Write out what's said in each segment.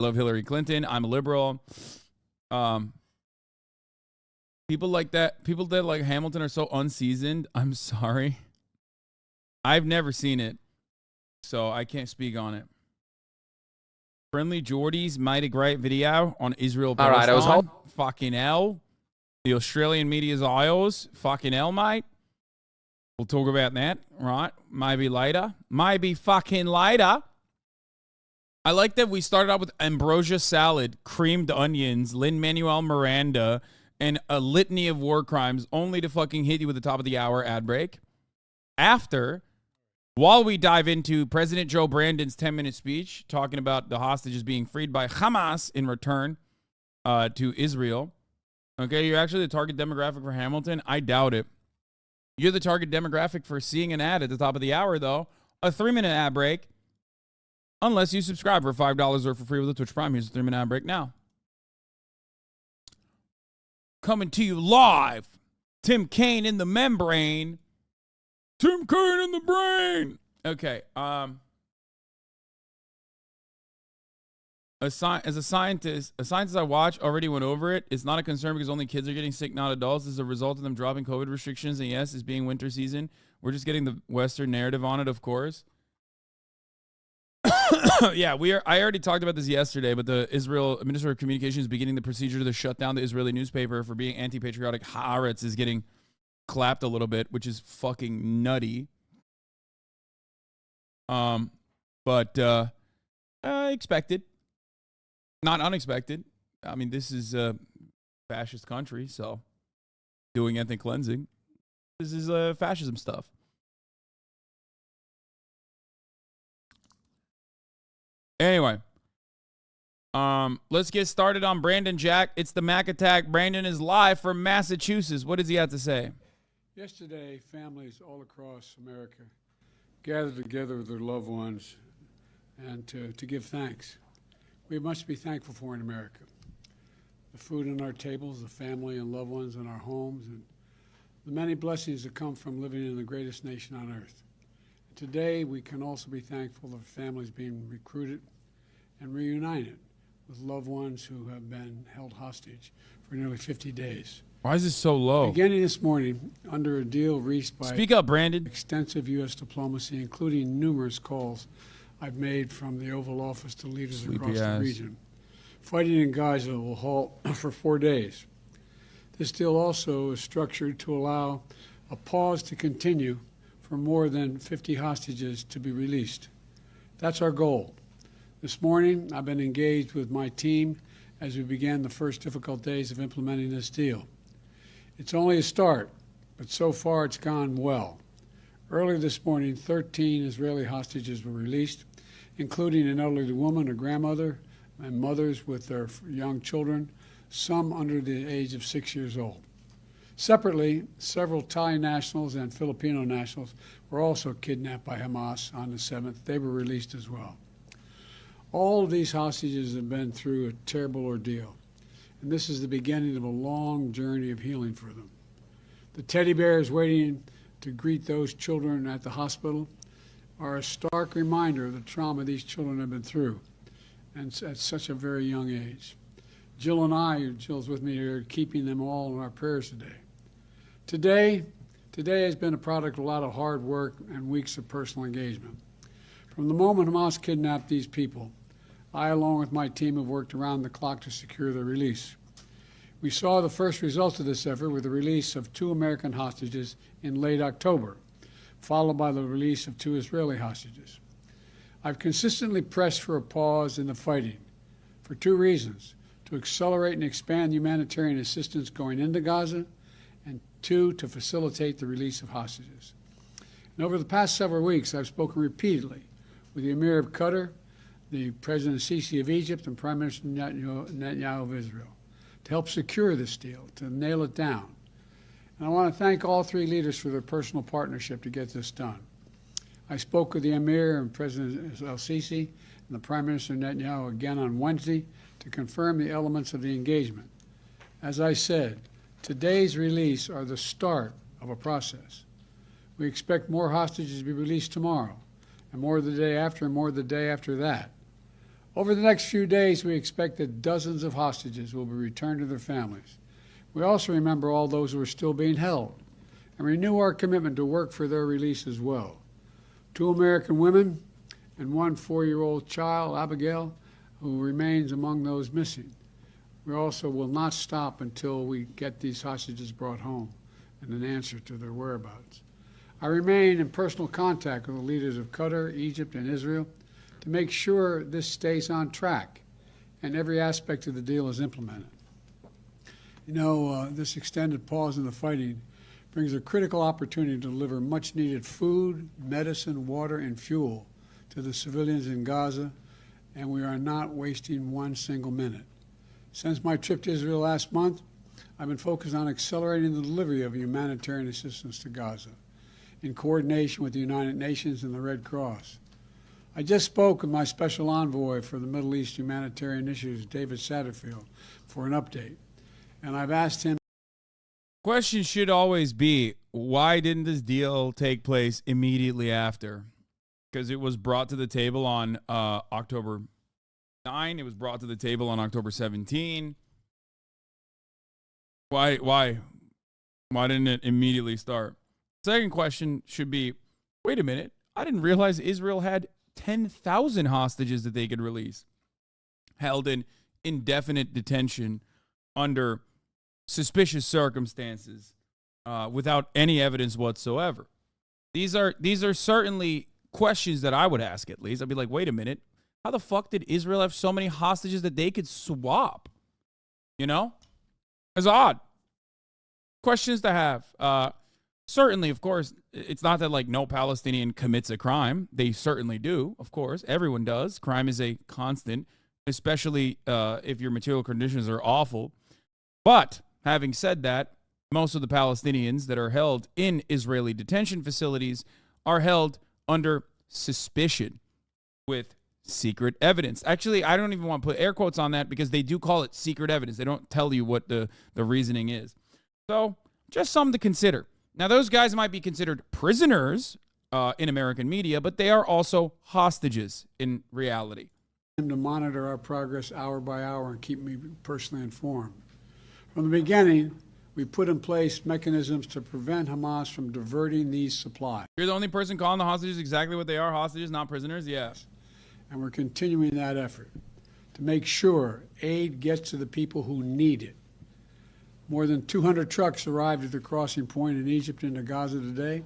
I love Hillary Clinton. I'm a liberal. People like that, people that like Hamilton are so unseasoned. I'm sorry. I've never seen it, so I can't speak on it. Friendly Geordie's made a great video on Israel Palestine. All right, I was hoping. Fucking hell. The Australian media's IOs. Fucking hell, mate. We'll talk about that, right? Maybe later. Maybe fucking later. I like that we started out with ambrosia salad, creamed onions, Lin-Manuel Miranda, and a litany of war crimes, only to fucking hit you with the top of the hour ad break. While we dive into President Joe Brandon's 10-minute speech, talking about the hostages being freed by Hamas in return to Israel. Okay, you're actually the target demographic for Hamilton? I doubt it. You're the target demographic for seeing an ad at the top of the hour, though. A 3-minute ad break. Unless you subscribe for $5 or for free with a Twitch Prime. Here's a 3-minute ad break now. Coming to you live. Tim Kaine in the membrane. Tim Kaine in the brain. Okay. As a scientist I watch already went over it. It's not a concern because only kids are getting sick, not adults. This is a result of them dropping COVID restrictions. And yes, it's being winter season. We're just getting the Western narrative on it, of course. Yeah, I already talked about this yesterday, but the Israel Minister of Communications beginning the procedure to shut down the Israeli newspaper for being anti-patriotic. Haaretz is getting clapped a little bit, which is fucking nutty. But expected. Not unexpected. I mean, this is a fascist country, so doing ethnic cleansing. This is fascism stuff. Anyway, let's get started on Brandon Jack. It's the Mac Attack. Brandon is live from Massachusetts. What does he have to say? Yesterday, families all across America gathered together with their loved ones and to give thanks. We have much to be thankful for in America. The food on our tables, the family and loved ones in our homes, and the many blessings that come from living in the greatest nation on earth. Today, we can also be thankful for families being recruited and reunited with loved ones who have been held hostage for nearly 50 days. Why is this so low? Beginning this morning, under a deal reached by Speak up, Brandon. Extensive U.S. diplomacy, including numerous calls I've made from the Oval Office to leaders across the region. Fighting in Gaza will halt for 4 days. This deal also is structured to allow a pause to continue for more than 50 hostages to be released. That's our goal. This morning, I've been engaged with my team as we began the first difficult days of implementing this deal. It's only a start, but so far it's gone well. Earlier this morning, 13 Israeli hostages were released, including an elderly woman, a grandmother, and mothers with their young children, some under the age of 6 years old. Separately, several Thai nationals and Filipino nationals were also kidnapped by Hamas on the 7th. They were released as well. All of these hostages have been through a terrible ordeal, and this is the beginning of a long journey of healing for them. The teddy bears waiting to greet those children at the hospital are a stark reminder of the trauma these children have been through, and at such a very young age. Jill and I, Jill's with me here, keeping them all in our prayers today. Today has been a product of a lot of hard work and weeks of personal engagement. From the moment Hamas kidnapped these people, I, along with my team, have worked around the clock to secure their release. We saw the first results of this effort with the release of 2 American hostages in late October, followed by the release of 2 Israeli hostages. I've consistently pressed for a pause in the fighting for 2 reasons: to accelerate and expand humanitarian assistance going into Gaza, and 2, to facilitate the release of hostages. And over the past several weeks, I've spoken repeatedly with the Emir of Qatar, the President Sisi of Egypt, and Prime Minister Netanyahu of Israel to help secure this deal, to nail it down. And I want to thank all 3 leaders for their personal partnership to get this done. I spoke with the Emir and President el-Sisi and the Prime Minister Netanyahu again on Wednesday to confirm the elements of the engagement. As I said, today's release are the start of a process. We expect more hostages to be released tomorrow, and more the day after, and more the day after that. Over the next few days, we expect that dozens of hostages will be returned to their families. We also remember all those who are still being held and renew our commitment to work for their release as well. 2 American women and 1 4-year-old child, Abigail, who remains among those missing. We also will not stop until we get these hostages brought home and an answer to their whereabouts. I remain in personal contact with the leaders of Qatar, Egypt, and Israel to make sure this stays on track and every aspect of the deal is implemented. You know, this extended pause in the fighting brings a critical opportunity to deliver much-needed food, medicine, water, and fuel to the civilians in Gaza, and we are not wasting one single minute. Since my trip to Israel last month, I've been focused on accelerating the delivery of humanitarian assistance to Gaza in coordination with the United Nations and the Red Cross. I just spoke with my special envoy for the Middle East humanitarian issues, David Satterfield, for an update, and I've asked him. Question should always be, why didn't this deal take place immediately after? Because it was brought to the table on October 9. It was brought to the table on October 17. Why didn't it immediately start? Second question should be, wait a minute, I didn't realize Israel had 10,000 hostages that they could release, held in indefinite detention under suspicious circumstances, without any evidence whatsoever. These are certainly questions that I would ask at least. I'd be like, wait a minute, how the fuck did Israel have so many hostages that they could swap? You know? It's odd. Questions to have. Certainly, of course, it's not that like no Palestinian commits a crime. They certainly do, of course. Everyone does. Crime is a constant, especially if your material conditions are awful. But having said that, most of the Palestinians that are held in Israeli detention facilities are held under suspicion with secret evidence. Actually, I don't even want to put air quotes on that because they do call it secret evidence. They don't tell you what the reasoning is. So just something to consider. Now, those guys might be considered prisoners in American media, but they are also hostages in reality. To monitor our progress hour by hour and keep me personally informed. From the beginning, we put in place mechanisms to prevent Hamas from diverting these supplies. You're the only person calling the hostages exactly what they are, hostages, not prisoners? Yes. And we're continuing that effort to make sure aid gets to the people who need it. More than 200 trucks arrived at the crossing point in Egypt into Gaza today.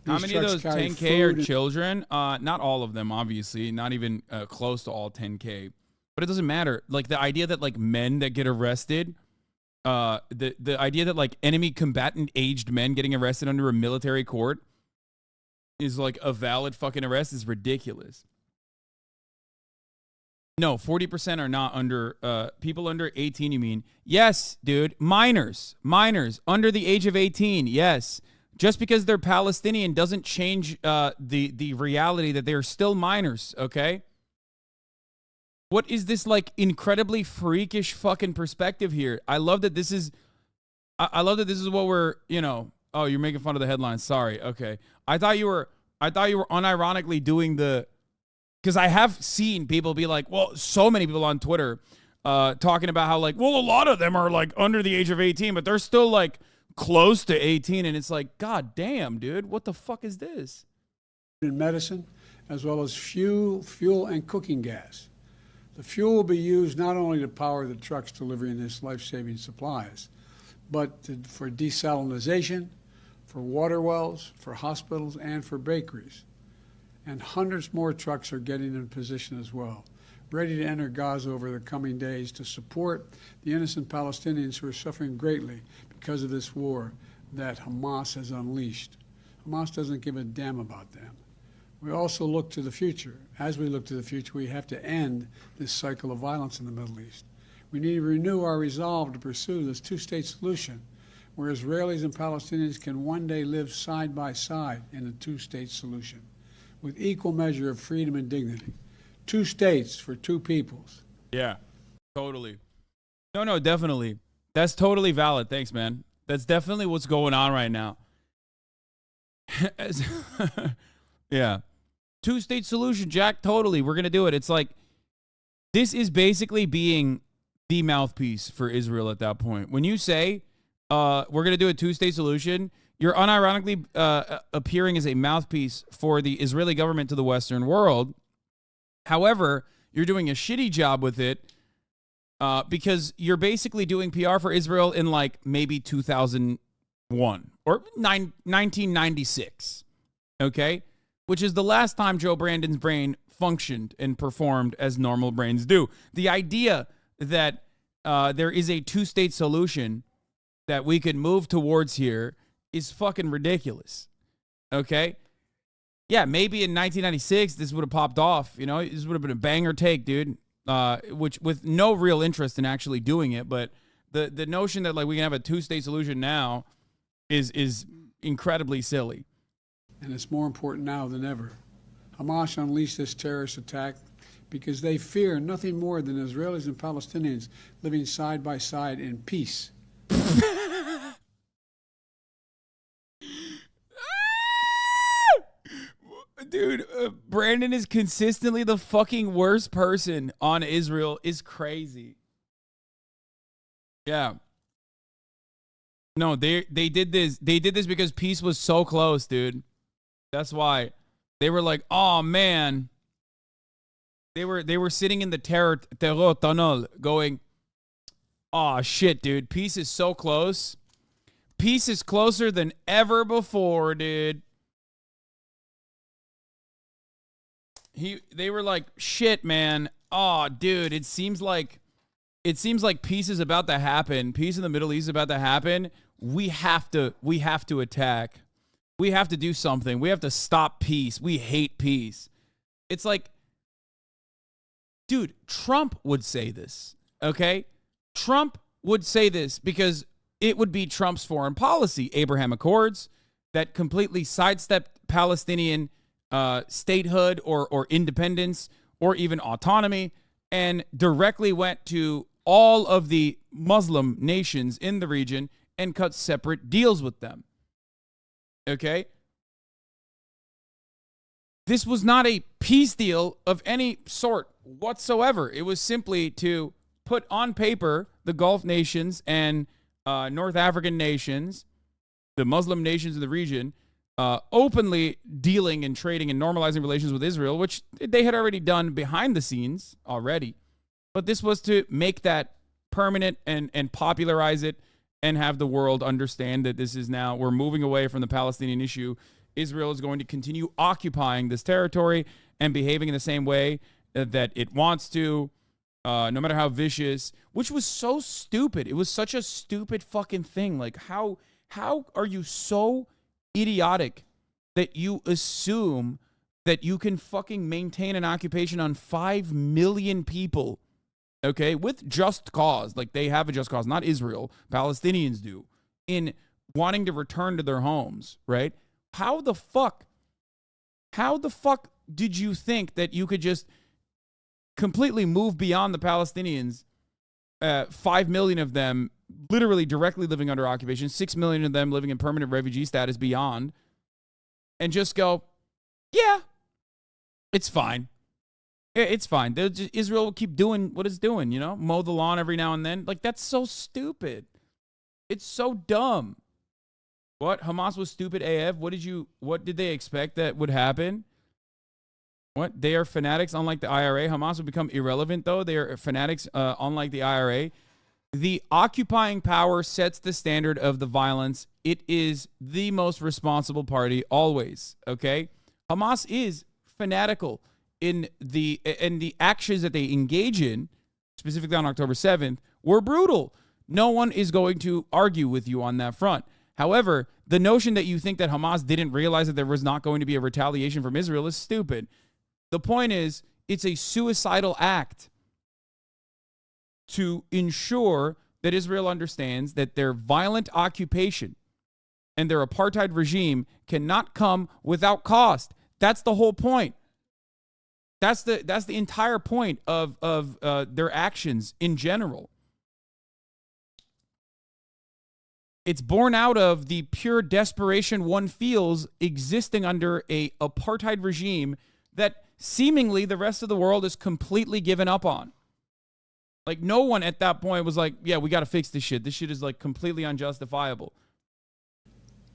How many of those 10K are children? Not all of them, obviously. Not even close to all 10K. But it doesn't matter. Like, the idea that, like, men that get arrested, the idea that, like, enemy combatant aged men getting arrested under a military court is, like, a valid fucking arrest is ridiculous. No, 40% are not under, people under 18, you mean? Yes, dude. Minors under the age of 18, yes. Just because they're Palestinian doesn't change the reality that they're still minors, okay? What is this, like, incredibly freakish fucking perspective here? I love that this is, I love that this is what we're, you know, oh, you're making fun of the headlines. Sorry, okay. I thought you were unironically doing the, because I have seen people be like, well, so many people on Twitter talking about how, like, well, a lot of them are, like, under the age of 18, but they're still, like, close to 18. And it's like, God damn, dude, what the fuck is this? In medicine, as well as fuel, and cooking gas. The fuel will be used not only to power the trucks delivering this life-saving supplies, but for desalinization, for water wells, for hospitals, and for bakeries. And hundreds more trucks are getting in position as well, ready to enter Gaza over the coming days to support the innocent Palestinians who are suffering greatly because of this war that Hamas has unleashed. Hamas doesn't give a damn about them. We also look to the future. As we look to the future, we have to end this cycle of violence in the Middle East. We need to renew our resolve to pursue this two-state solution where Israelis and Palestinians can one day live side by side in a two-state solution, with equal measure of freedom and dignity. 2 states for 2 peoples. Yeah, totally. No, definitely. That's totally valid. Thanks, man. That's definitely what's going on right now. Yeah. 2-state solution, Jack. Totally. We're going to do it. It's like, This is basically being the mouthpiece for Israel at that point. When you say, we're going to do a two-state solution, you're unironically appearing as a mouthpiece for the Israeli government to the Western world. However, you're doing a shitty job with it because you're basically doing PR for Israel in like maybe 2001 or 1996, okay? Which is the last time Joe Brandon's brain functioned and performed as normal brains do. The idea that there is a two-state solution that we could move towards here is fucking ridiculous, okay? Yeah, maybe in 1996 this would have popped off, you know? This would have been a banger take, dude, which with no real interest in actually doing it, but the notion that like we can have a two-state solution now is incredibly silly. And it's more important now than ever. Hamas unleashed this terrorist attack because they fear nothing more than Israelis and Palestinians living side by side in peace. Dude, Brandon is consistently the fucking worst person on Israel. Is crazy. Yeah. No, they did this. They did this because peace was so close, dude. That's why. They were like, oh man. They were sitting in the terror tunnel going, oh shit, dude. Peace is so close. Peace is closer than ever before, dude. They were like, shit, man. Oh, dude, it seems like peace is about to happen. Peace in the Middle East is about to happen. We have to attack. We have to do something. We have to stop peace. We hate peace. It's like, dude, Trump would say this, okay? Trump would say this because it would be Trump's foreign policy. Abraham Accords that completely sidestepped Palestinian statehood or independence or even autonomy and directly went to all of the Muslim nations in the region and cut separate deals with them. Okay? This was not a peace deal of any sort whatsoever. It was simply to put on paper the Gulf nations and North African nations, the Muslim nations in the region, openly dealing and trading and normalizing relations with Israel, which they had already done behind the scenes already. But this was to make that permanent and popularize it and have the world understand that this is now, we're moving away from the Palestinian issue. Israel is going to continue occupying this territory and behaving in the same way that it wants to, no matter how vicious, which was so stupid. It was such a stupid fucking thing. Like, how are you so idiotic that you assume that you can fucking maintain an occupation on 5 million people, okay, with just cause? Like, they have a just cause, not Israel. Palestinians do, in wanting to return to their homes, right? How the fuck did you think that you could just completely move beyond the Palestinians, 5 million of them literally directly living under occupation, 6 million of them living in permanent refugee status beyond, and just go, yeah, it's fine. It's fine. Israel will keep doing what it's doing, you know, mow the lawn every now and then. Like, that's so stupid. It's so dumb. What? Hamas was stupid AF? What did they expect that would happen? What? They are fanatics unlike the IRA. Hamas would become irrelevant, though. They are fanatics unlike the IRA. The occupying power sets the standard of the violence. It is the most responsible party always, okay? Hamas is fanatical in the actions that they engage in, specifically on October 7th, were brutal. No one is going to argue with you on that front. However, the notion that you think that Hamas didn't realize that there was not going to be a retaliation from Israel is stupid. The point is, it's a suicidal act to ensure that Israel understands that their violent occupation and their apartheid regime cannot come without cost. That's the whole point. That's the entire point of their actions in general. It's born out of the pure desperation one feels existing under a apartheid regime that seemingly the rest of the world is completely given up on. Like, no one at that point was like, yeah, we got to fix this shit. This shit is, like, completely unjustifiable.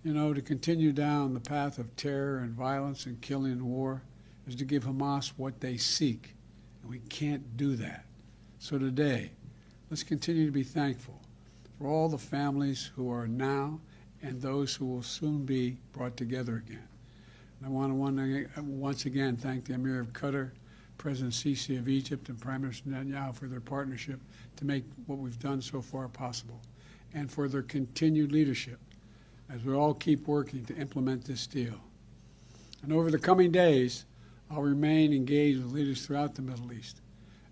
You know, to continue down the path of terror and violence and killing and war is to give Hamas what they seek. And we can't do that. So today, let's continue to be thankful for all the families who are now and those who will soon be brought together again. And I want to once again thank the Emir of Qatar, President Sisi of Egypt, and Prime Minister Netanyahu for their partnership to make what we've done so far possible, and for their continued leadership as we all keep working to implement this deal. And over the coming days, I'll remain engaged with leaders throughout the Middle East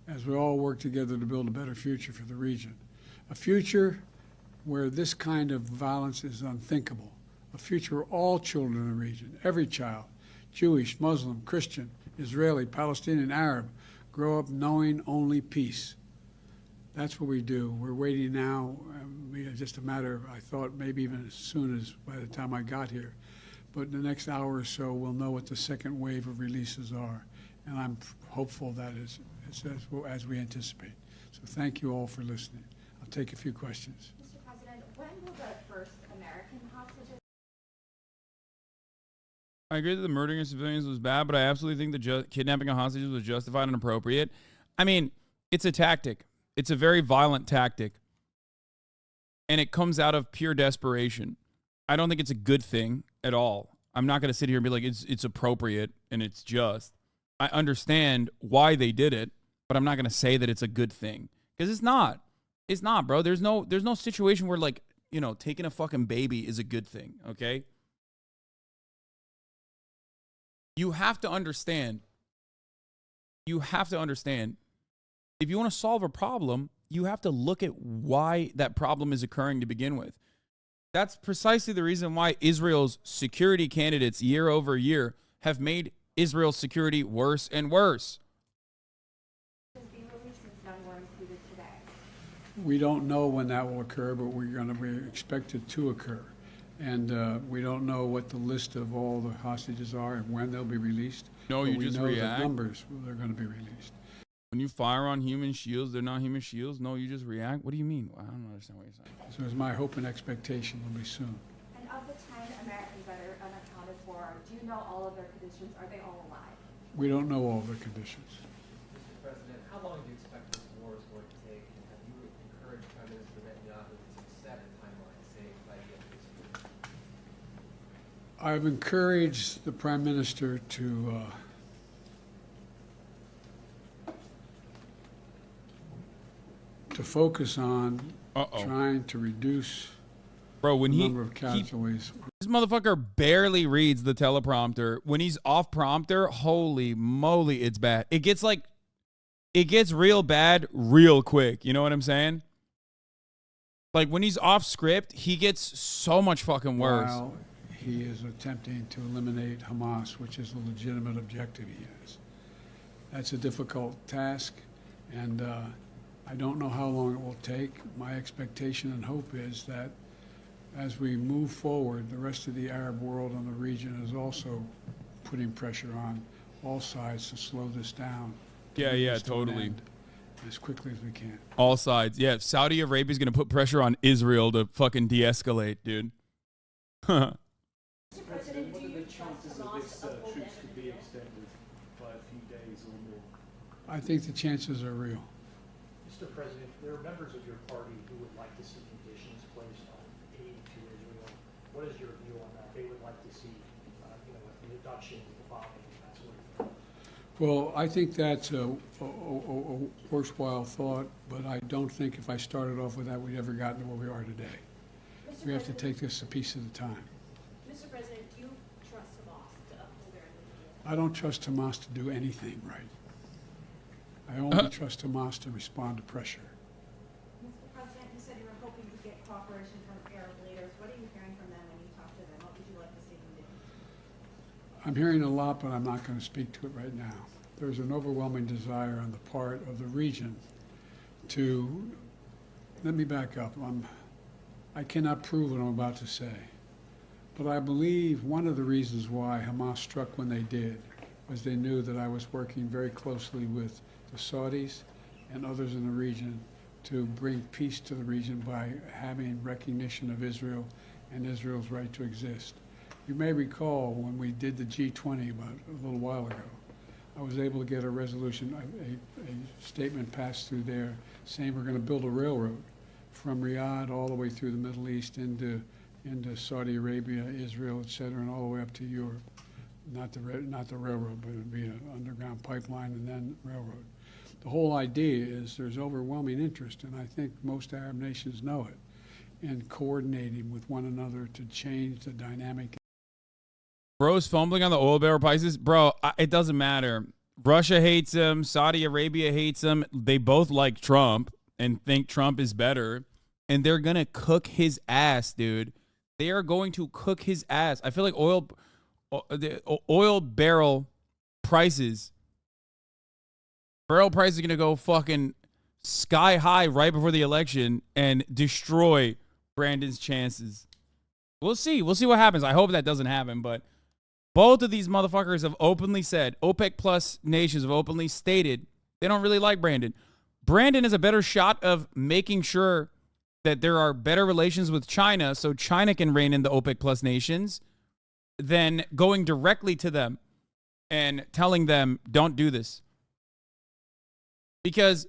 as we all work together to build a better future for the region, a future where this kind of violence is unthinkable, a future where all children in the region, every child, Jewish, Muslim, Christian, Israeli, Palestinian, Arab, grow up knowing only peace. That's what we do. We're waiting now. Just a matter of, I thought maybe even as soon as by the time I got here. But in the next hour or so, we'll know what the second wave of releases are. And I'm hopeful that it's as we anticipate. So thank you all for listening. I'll take a few questions. Mr. President, when will the first American hostages? I agree that the murdering of civilians was bad, but I absolutely think the kidnapping of hostages was justified and appropriate. I mean, it's a tactic. It's a very violent tactic. And it comes out of pure desperation. I don't think it's a good thing at all. I'm not going to sit here and be like, it's appropriate and it's just. I understand why they did it, but I'm not going to say that it's a good thing. Because it's not. It's not, bro. There's no situation where, like, you know, taking a fucking baby is a good thing, okay? You have to understand. If you want to solve a problem, you have to look at why that problem is occurring to begin with. That's precisely the reason why Israel's security candidates year over year have made Israel's security worse and worse. We don't know when that will occur, but we expect it to occur. And we don't know what the list of all the hostages are and when they'll be released. No, you just react. We know the numbers, they're going to be released. When you fire on human shields, they're not human shields. No, you just react. What do you mean? I don't understand what you're saying. So it's my hope and expectation will be soon. And of the 10 Americans that are unaccounted for, do you know all of their conditions? Are they all alive? We don't know all their conditions. Mr. President, how long do you expect this war is going to take? And have you encouraged Prime Minister Netanyahu to set a timeline, say, by the end of this year? I've encouraged the Prime Minister to focus on trying to reduce the number of casualties. This motherfucker barely reads the teleprompter. When he's off prompter, holy moly, it's bad. It gets real bad real quick. You know what I'm saying? Like, when he's off script, he gets so much fucking worse. While he is attempting to eliminate Hamas, which is a legitimate objective he has. That's a difficult task, and I don't know how long it will take. My expectation and hope is that as we move forward, the rest of the Arab world and the region is also putting pressure on all sides to slow this down. Yeah, totally. As quickly as we can. All sides. Yeah, Saudi Arabia is going to put pressure on Israel to fucking de-escalate, dude. Mr. President, do you trust Hamas to uphold troops to be extended by a few days or more? I think the chances are real. Mr. President, there are members of your party who would like to see conditions placed on aid to Israel. What is your view on that? They would like to see, the reduction, the bombing, that sort of thing. Well, I think that's a worthwhile thought, but I don't think if I started off with that, we'd ever gotten to where we are today. We have to take this a piece at a time. Mr. President, do you trust Hamas to uphold their allegiance? I don't trust Hamas to do anything right. I only trust Hamas to respond to pressure. Mr. President, you said you were hoping to get cooperation from Arab leaders. What are you hearing from them when you talk to them? What would you like to see them do? I'm hearing a lot, but I'm not going to speak to it right now. There's an overwhelming desire on the part of the region to, let me back up. I cannot prove what I'm about to say, but I believe one of the reasons why Hamas struck when they did was they knew that I was working very closely with the Saudis and others in the region to bring peace to the region by having recognition of Israel and Israel's right to exist. You may recall when we did the G20 about a little while ago, I was able to get a resolution, a statement passed through there saying we're going to build a railroad from Riyadh all the way through the Middle East into Saudi Arabia, Israel, et cetera, and all the way up to Europe. Not the railroad, but it would be an underground pipeline and then railroad. The whole idea is there's overwhelming interest, and I think most Arab nations know it, in coordinating with one another to change the dynamic. Bro's fumbling on the oil barrel prices. Bro, it doesn't matter. Russia hates him. Saudi Arabia hates him. They both like Trump and think Trump is better. And they're going to cook his ass, dude. They are going to cook his ass. I feel like oil barrel prices are going to go fucking sky high right before the election and destroy Brandon's chances. We'll see. We'll see what happens. I hope that doesn't happen, but both of these motherfuckers have openly said, OPEC plus nations have openly stated they don't really like Brandon. Brandon is a better shot of making sure that there are better relations with China so China can rein in the OPEC plus nations than going directly to them and telling them, don't do this. Because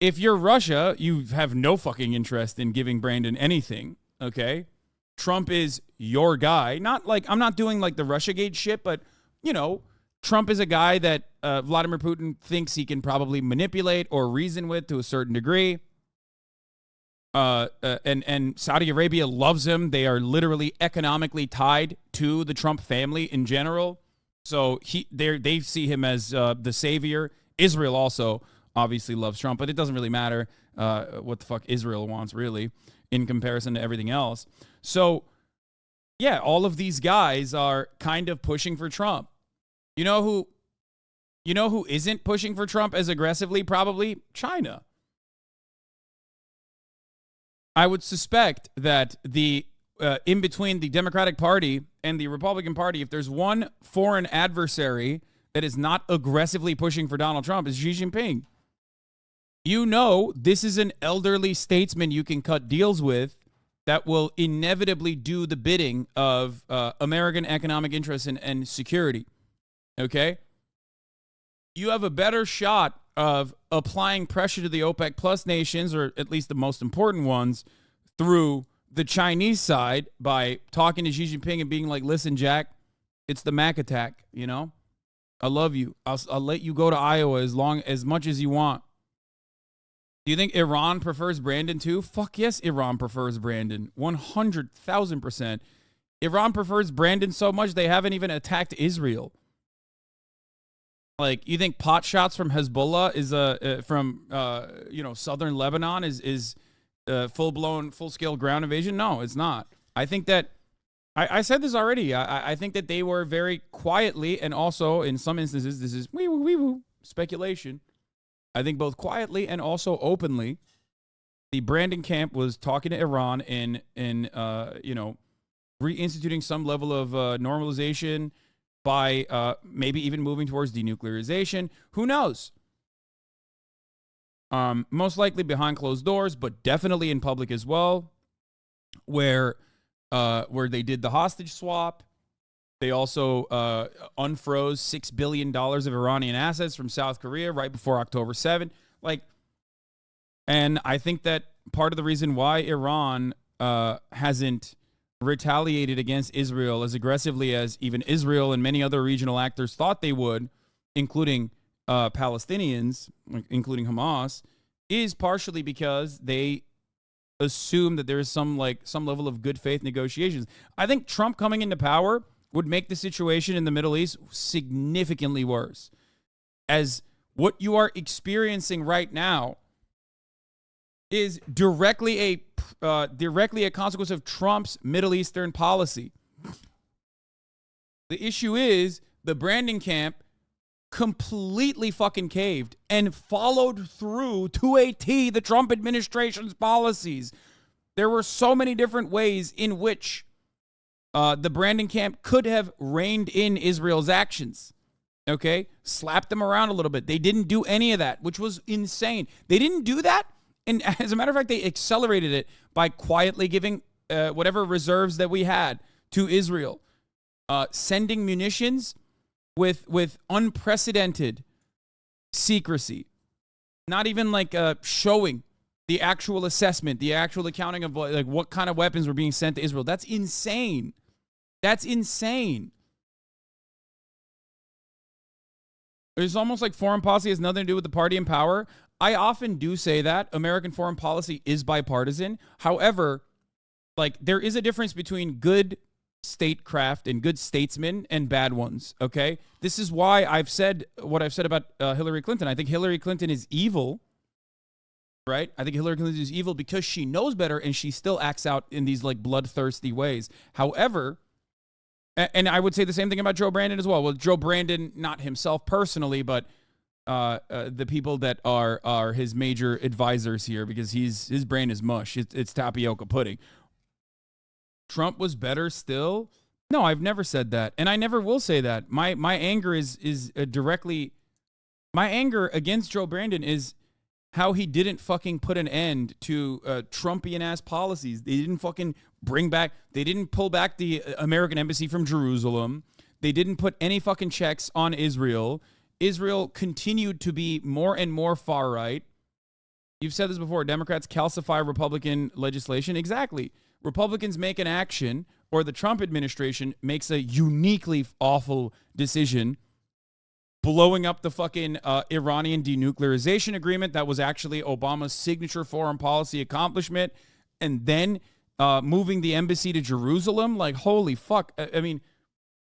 if you're Russia, you have no fucking interest in giving Brandon anything, okay? Trump is your guy. Not like, I'm not doing like the Russiagate shit, but, you know, Trump is a guy that Vladimir Putin thinks he can probably manipulate or reason with to a certain degree. And Saudi Arabia loves him. They are literally economically tied to the Trump family in general. So they see him as the savior. Israel also obviously loves Trump, but it doesn't really matter what the fuck Israel wants, really, in comparison to everything else. So, yeah, all of these guys are kind of pushing for Trump. You know who isn't pushing for Trump as aggressively? Probably China. I would suspect that in between the Democratic Party and the Republican Party, if there's one foreign adversary that is not aggressively pushing for Donald Trump, is Xi Jinping. You know, this is an elderly statesman you can cut deals with that will inevitably do the bidding of American economic interests and security. Okay? You have a better shot of applying pressure to the OPEC plus nations, or at least the most important ones, through the Chinese side by talking to Xi Jinping and being like, listen, Jack, it's the Mac attack, you know? I love you. I'll let you go to Iowa as much as you want. Do you think Iran prefers Brandon too? Fuck yes, Iran prefers Brandon. 100,000%. Iran prefers Brandon so much they haven't even attacked Israel. Like, you think pot shots from Hezbollah is from southern Lebanon is full-blown, full-scale ground invasion? No, it's not. I think that I said this already. I think that they were very quietly, and also in some instances, this is wee-woo speculation. I think both quietly and also openly, the Brandon camp was talking to Iran in reinstituting some level of normalization by maybe even moving towards denuclearization. Who knows? Most likely behind closed doors, but definitely in public as well, where they did the hostage swap. They also unfroze $6 billion of Iranian assets from South Korea right before October 7th. And I think that part of the reason why Iran hasn't retaliated against Israel as aggressively as even Israel and many other regional actors thought they would, including Palestinians, including Hamas, is partially because they assume that there is some level of good faith negotiations. I think Trump coming into power would make the situation in the Middle East significantly worse. As what you are experiencing right now is directly a consequence of Trump's Middle Eastern policy. The issue is the Brandon camp completely fucking caved and followed through to a T the Trump administration's policies. There were so many different ways in which the Brandon camp could have reined in Israel's actions. Okay? Slapped them around a little bit. They didn't do any of that, which was insane. They didn't do that. And as a matter of fact, they accelerated it by quietly giving whatever reserves that we had to Israel, sending munitions with unprecedented secrecy, not even like showing the actual assessment, the actual accounting of like what kind of weapons were being sent to Israel. That's insane. That's insane. It's almost like foreign policy has nothing to do with the party in power. I often do say that American foreign policy is bipartisan. However, like there is a difference between good statecraft and good statesmen and bad ones, okay? This is why I've said what I've said about Hillary Clinton. I think Hillary Clinton is evil, right? I think Hillary Clinton is evil because she knows better and she still acts out in these like bloodthirsty ways. However, and I would say the same thing about Joe Brandon as well. Well, Joe Brandon, not himself personally, but the people that are his major advisors here, because his brain is mush. It's tapioca pudding. Trump was better still? No, I've never said that, and I never will say that. My anger is directly, my anger against Joe Brandon is how he didn't fucking put an end to Trumpian ass policies. They didn't fucking they didn't pull back the American embassy from Jerusalem. They didn't put any fucking checks on Israel. Israel continued to be more and more far right. You've said this before. Democrats calcify Republican legislation. Exactly. Republicans make an action, or the Trump administration makes a uniquely awful decision, blowing up the fucking Iranian denuclearization agreement that was actually Obama's signature foreign policy accomplishment, and then moving the embassy to Jerusalem. Like, holy fuck. I mean,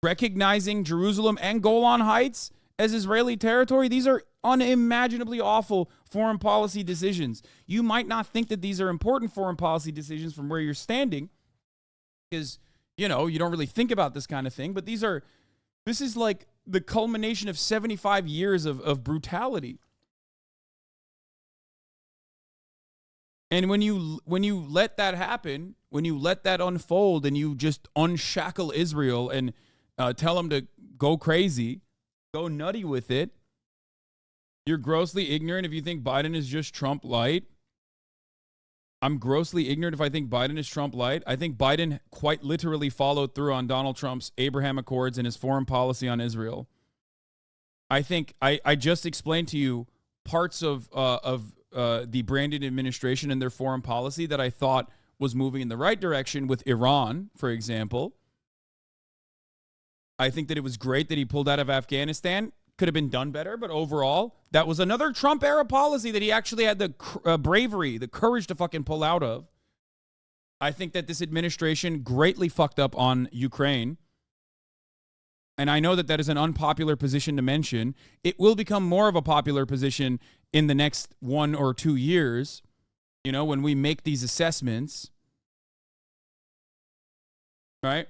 recognizing Jerusalem and Golan Heights as Israeli territory, these are unimaginably awful foreign policy decisions. You might not think that these are important foreign policy decisions from where you're standing, because, you know, you don't really think about this kind of thing, but this is like the culmination of 75 years of brutality. And when you let that happen, when you let that unfold and you just unshackle Israel and tell them to go crazy, go nutty with it, you're grossly ignorant if you think Biden is just Trump light. I'm grossly ignorant if I think Biden is Trump light. I think Biden quite literally followed through on Donald Trump's Abraham Accords and his foreign policy on Israel. I think I just explained to you parts of the Brandon administration and their foreign policy that I thought was moving in the right direction with Iran, for example. I think that it was great that he pulled out of Afghanistan. Could have been done better, but overall, that was another Trump-era policy that he actually had the bravery, the courage to fucking pull out of. I think that this administration greatly fucked up on Ukraine. And I know that that is an unpopular position to mention. It will become more of a popular position in the next 1 or 2 years, you know, when we make these assessments. Right?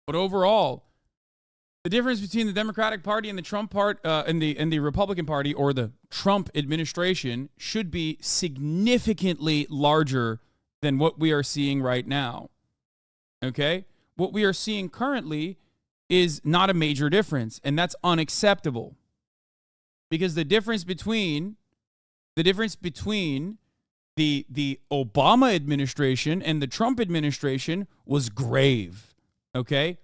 But overall, the difference between the Democratic Party and the Trump part and the Republican Party, or the Trump administration, should be significantly larger than what we are seeing right now. Okay? What we are seeing currently is not a major difference, and that's unacceptable. Because the difference between the Obama administration and the Trump administration was grave. Okay?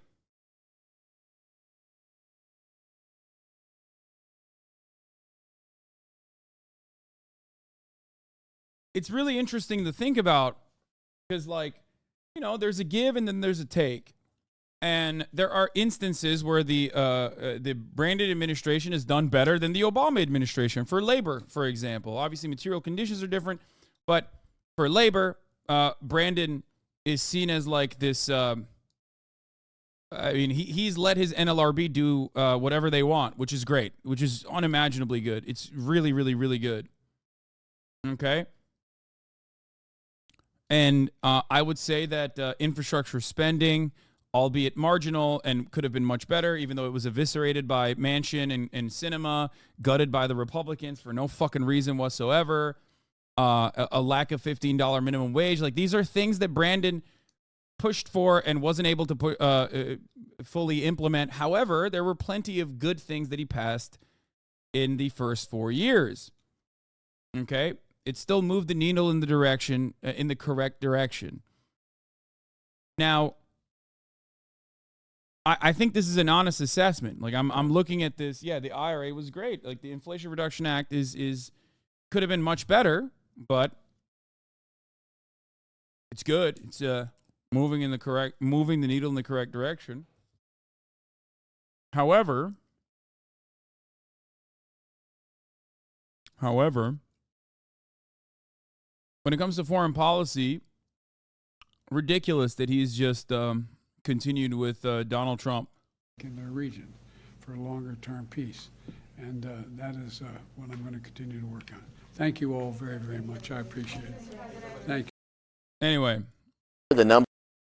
It's really interesting to think about because, like, you know, there's a give and then there's a take. And there are instances where the Brandon administration has done better than the Obama administration for labor, for example. Obviously, material conditions are different, but for labor, Brandon is seen as like this... I mean, he's let his NLRB do whatever they want, which is great, which is unimaginably good. It's really, really, really good. Okay? And I would say that infrastructure spending, albeit marginal and could have been much better, even though it was eviscerated by Manchin and Sinema, gutted by the Republicans for no fucking reason whatsoever, a lack of $15 minimum wage. Like, these are things that Brandon pushed for and wasn't able to fully implement. However, there were plenty of good things that he passed in the first 4 years. Okay, it still moved the needle in the correct direction. Now, I think this is an honest assessment. Like I'm looking at this. Yeah, the IRA was great. Like the Inflation Reduction Act could have been much better, but it's good. It's moving the needle in the correct direction. However, when it comes to foreign policy, ridiculous that he's just continued with Donald Trump. In their region for longer-term peace. And that is what I'm going to continue to work on. Thank you all very, very much. I appreciate it. Thank you. Anyway, the number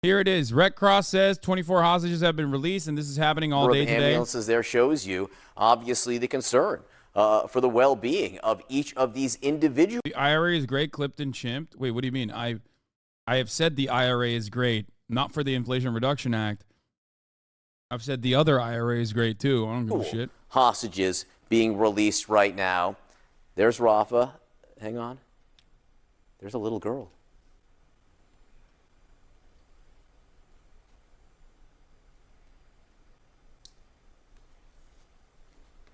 here it is. Red Cross says 24 hostages have been released, and this is happening all day of today. ambulances there shows you, obviously, the concern for the well-being of each of these individuals. The IRA is great, clipped and chimped. Wait, what do you mean? I have said the IRA is great, not for the Inflation Reduction Act. I've said the other IRA is great, too. I don't give a shit. Hostages being released right now. There's Rafa. Hang on. There's a little girl.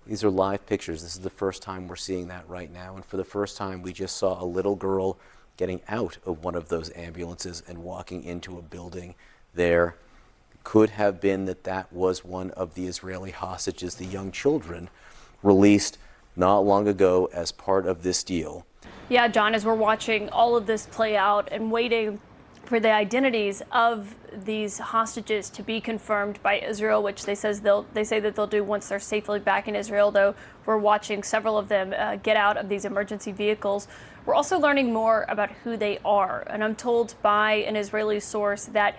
These are live pictures. This is the first time we're seeing that right now. And for the first time, we just saw a little girl getting out of one of those ambulances and walking into a building there. Could have been that was one of the Israeli hostages, the young children, released not long ago as part of this deal. Yeah, John, as we're watching all of this play out and waiting for the identities of these hostages to be confirmed by Israel, which they say that they'll do once they're safely back in Israel, though we're watching several of them get out of these emergency vehicles. We're also learning more about who they are, and I'm told by an Israeli source that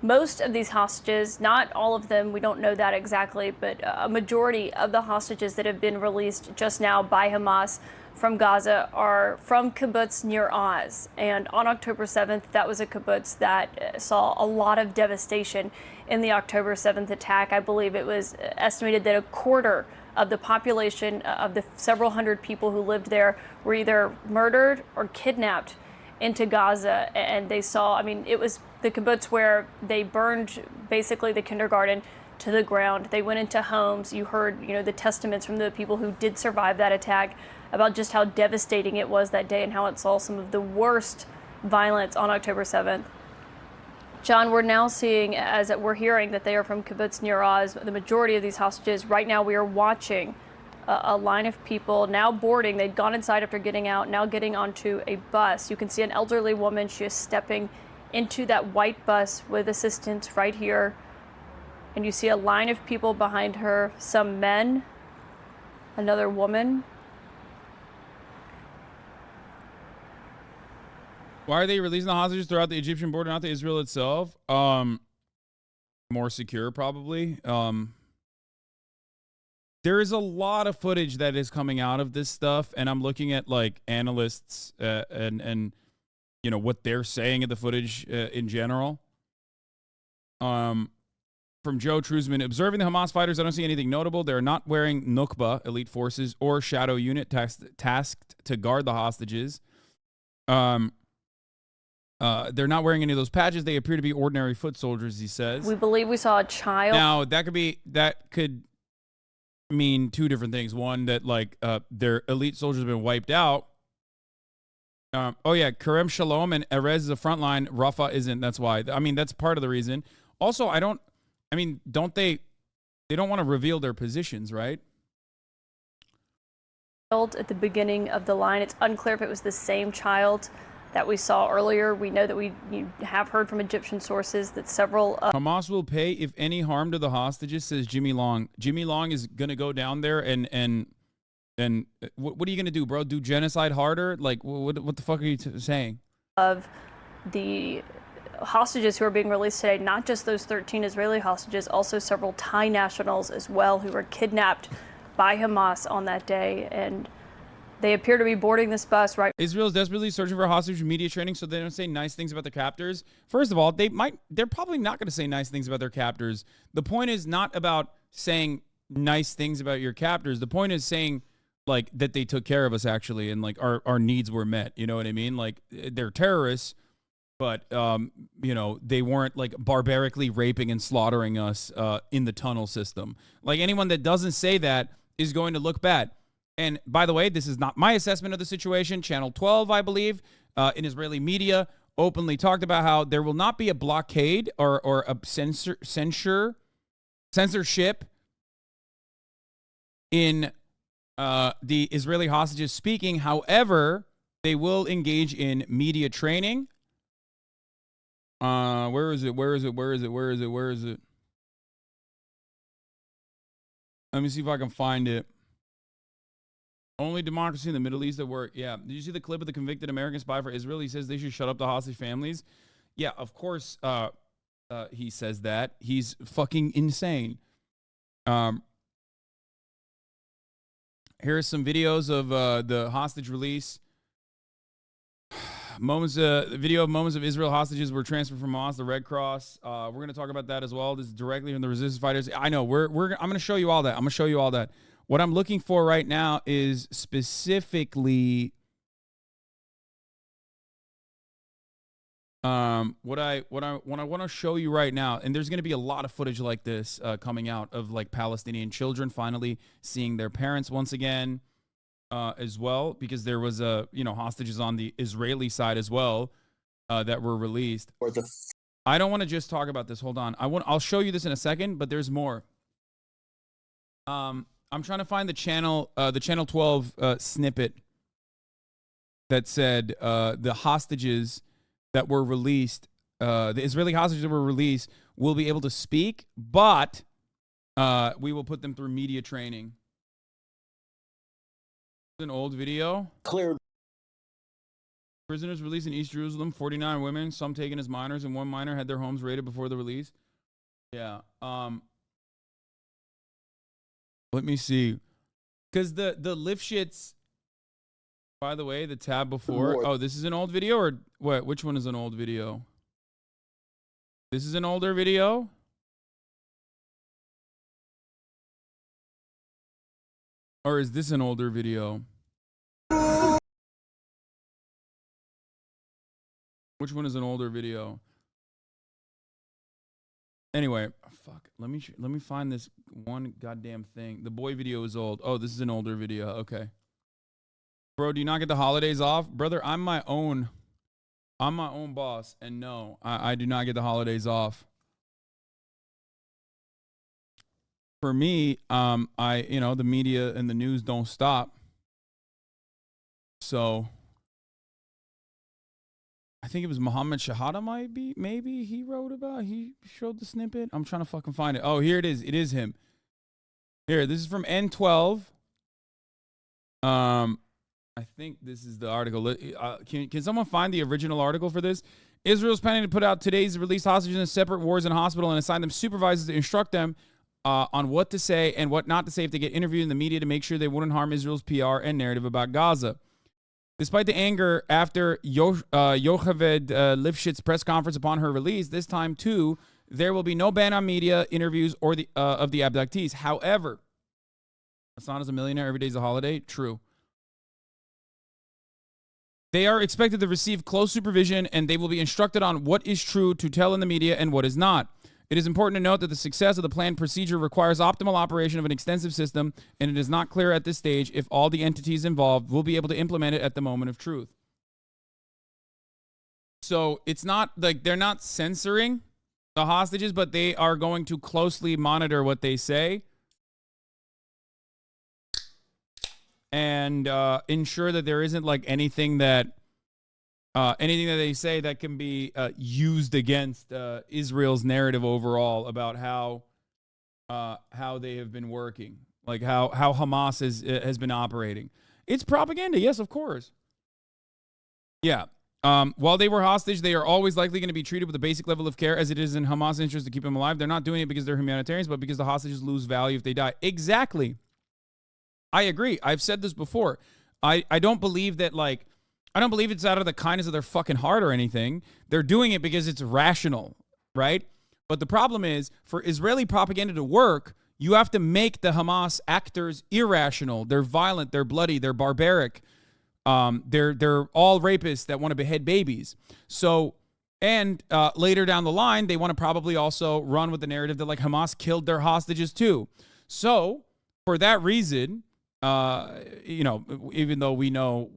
most of these hostages, not all of them, we don't know that exactly, but a majority of the hostages that have been released just now by Hamas from Gaza are from kibbutz near Oz. And on October 7th, that was a kibbutz that saw a lot of devastation in the October 7th attack. I believe it was estimated that a quarter of the population of the several hundred people who lived there were either murdered or kidnapped into Gaza. And they saw, I mean, it was the kibbutz where they burned basically the kindergarten to the ground. They went into homes. You heard, the testaments from the people who did survive that attack about just how devastating it was that day and how it saw some of the worst violence on October 7th. John, we're now seeing, as we're hearing, that they are from kibbutz near Oz. The majority of these hostages, right now we are watching a line of people now boarding. They'd gone inside after getting out, now getting onto a bus. You can see an elderly woman. She is stepping into that white bus with assistance right here. And you see a line of people behind her, some men, another woman. Why are they releasing the hostages throughout the Egyptian border, not the Israel itself? More secure, probably. There is a lot of footage that is coming out of this stuff, and I'm looking at like analysts and what they're saying of the footage in general. From Joe Truzman, observing the Hamas fighters, I don't see anything notable. They're not wearing Nukba, elite forces, or shadow unit tasked to guard the hostages. They're not wearing any of those patches. They appear to be ordinary foot soldiers, he says. We believe we saw a child. Now, that could mean two different things. One, that their elite soldiers have been wiped out. Kerem Shalom and Erez is the front line. Rafa isn't. That's why. I mean, that's part of the reason. Also, don't they don't want to reveal their positions, right? At the beginning of the line, it's unclear if it was the same child that we saw earlier. We know that we have heard from Egyptian sources that several Hamas will pay if any harm to the hostages, says Jimmy Long. Jimmy Long is going to go down there and what are you going to do, bro? Do genocide harder? Like, what the fuck are you saying? Of the hostages who are being released today, not just those 13 Israeli hostages, also several Thai nationals as well who were kidnapped by Hamas on that day. And They appear to be boarding this bus right. Israel's desperately searching for hostage media training so they don't say nice things about their captors. First of all, they're probably not going to say nice things about their captors. The point is not about saying nice things about your captors. The point is saying like that they took care of us actually and like our needs were met. You know what I mean? Like they're terrorists, but you know, they weren't like barbarically raping and slaughtering us in the tunnel system. Like anyone that doesn't say that is going to look bad. And by the way, this is not my assessment of the situation. Channel 12, I believe, in Israeli media, openly talked about how there will not be a blockade or a censorship in the Israeli hostages speaking. However, they will engage in media training. Where is it? Let me see if I can find it. Only democracy in the Middle East that work. Yeah. Did you see the clip of the convicted American spy for Israel? He says they should shut up the hostage families. Yeah, of course he says that. He's fucking insane. Here's some videos of the hostage release. Video of moments of Israel hostages were transferred from Hamas, the Red Cross. We're going to talk about that as well. This is directly from the resistance fighters. I know. I'm going to show you all that. What I'm looking for right now is specifically what I want to show you right now, and there's going to be a lot of footage like this coming out of like Palestinian children finally seeing their parents once again as well, because there was hostages on the Israeli side as well that were released. I don't want to just talk about this. Hold on. I'll show you this in a second, but there's more. I'm trying to find the channel 12 snippet that said the hostages that were released, the Israeli hostages that were released will be able to speak, but we will put them through media training. An old video. Clear. Prisoners released in East Jerusalem, 49 women, some taken as minors, and one minor had their homes raided before the release. Yeah. Let me see. Because the Lifshitz, by the way, the tab before. Oh, this is an old video or what? Which one is an old video? This is an older video? Or is this an older video? Which one is an older video? Anyway, fuck. Let me find this one goddamn thing. The boy video is old. Oh, this is an older video. Okay. Bro, do you not get the holidays off? Brother, I'm my own boss, and no, I do not get the holidays off. For me, the media and the news don't stop. So I think it was Muhammad Shahada maybe he showed the snippet. I'm trying to fucking find it. Oh, here it is. It is him. Here, this is from N12. I think this is the article. Can someone find the original article for this? Israel's planning to put out today's released hostages in separate wards and hospital and assign them supervisors to instruct them on what to say and what not to say if they get interviewed in the media to make sure they wouldn't harm Israel's PR and narrative about Gaza. Despite the anger after Yocheved Lifshitz press conference upon her release, this time too, there will be no ban on media interviews or of the abductees. However, Hassan is a millionaire. Every day's a holiday. True. They are expected to receive close supervision, and they will be instructed on what is true to tell in the media and what is not. It is important to note that the success of the planned procedure requires optimal operation of an extensive system, and it is not clear at this stage if all the entities involved will be able to implement it at the moment of truth. So it's not like they're not censoring the hostages, but they are going to closely monitor what they say and ensure that there isn't like anything that they say that can be used against Israel's narrative overall about how they have been working, like how Hamas has been operating. It's propaganda, yes, of course. Yeah. While they were hostage, they are always likely going to be treated with a basic level of care, as it is in Hamas' interest to keep them alive. They're not doing it because they're humanitarians, but because the hostages lose value if they die. Exactly. I agree. I've said this before. I don't believe that, like, I don't believe it's out of the kindness of their fucking heart or anything. They're doing it because it's rational, right? But the problem is, for Israeli propaganda to work, you have to make the Hamas actors irrational. They're violent, they're bloody, they're barbaric. They're all rapists that want to behead babies. So, and later down the line, they want to probably also run with the narrative that, like, Hamas killed their hostages too. So, for that reason, you know, even though we know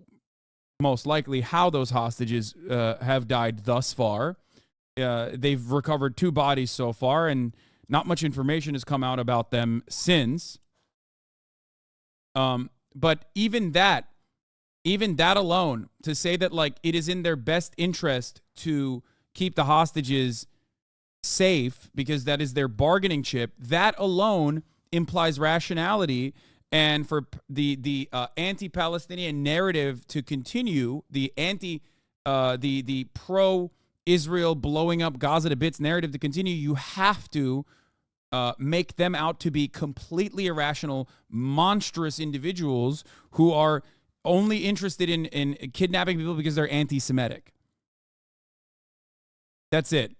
most likely how those hostages have died thus far, they've recovered 2 bodies so far, and not much information has come out about them since. But even that alone, to say that, like, it is in their best interest to keep the hostages safe because that is their bargaining chip, that alone implies rationality. And for the anti-Palestinian narrative to continue, the pro-Israel blowing up Gaza to bits narrative to continue, you have to make them out to be completely irrational, monstrous individuals who are only interested in kidnapping people because they're anti-Semitic. That's it.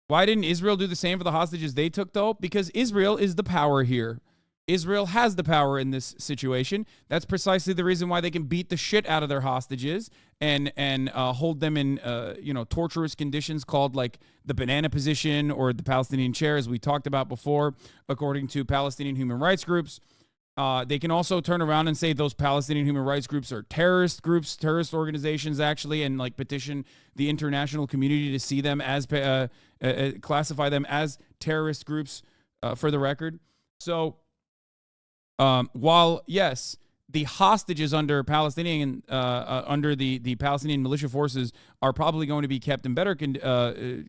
Why didn't Israel do the same for the hostages they took, though? Because Israel is the power here. Israel has the power in this situation. That's precisely the reason why they can beat the shit out of their hostages and hold them in torturous conditions called, like, the banana position or the Palestinian chair, as we talked about before, according to Palestinian human rights groups. They can also turn around and say those Palestinian human rights groups are terrorist groups, terrorist organizations, actually, and, like, petition the international community to see them as classify them as terrorist groups, for the record. So, while, yes, the hostages under Palestinian under the Palestinian militia forces are probably going to be kept in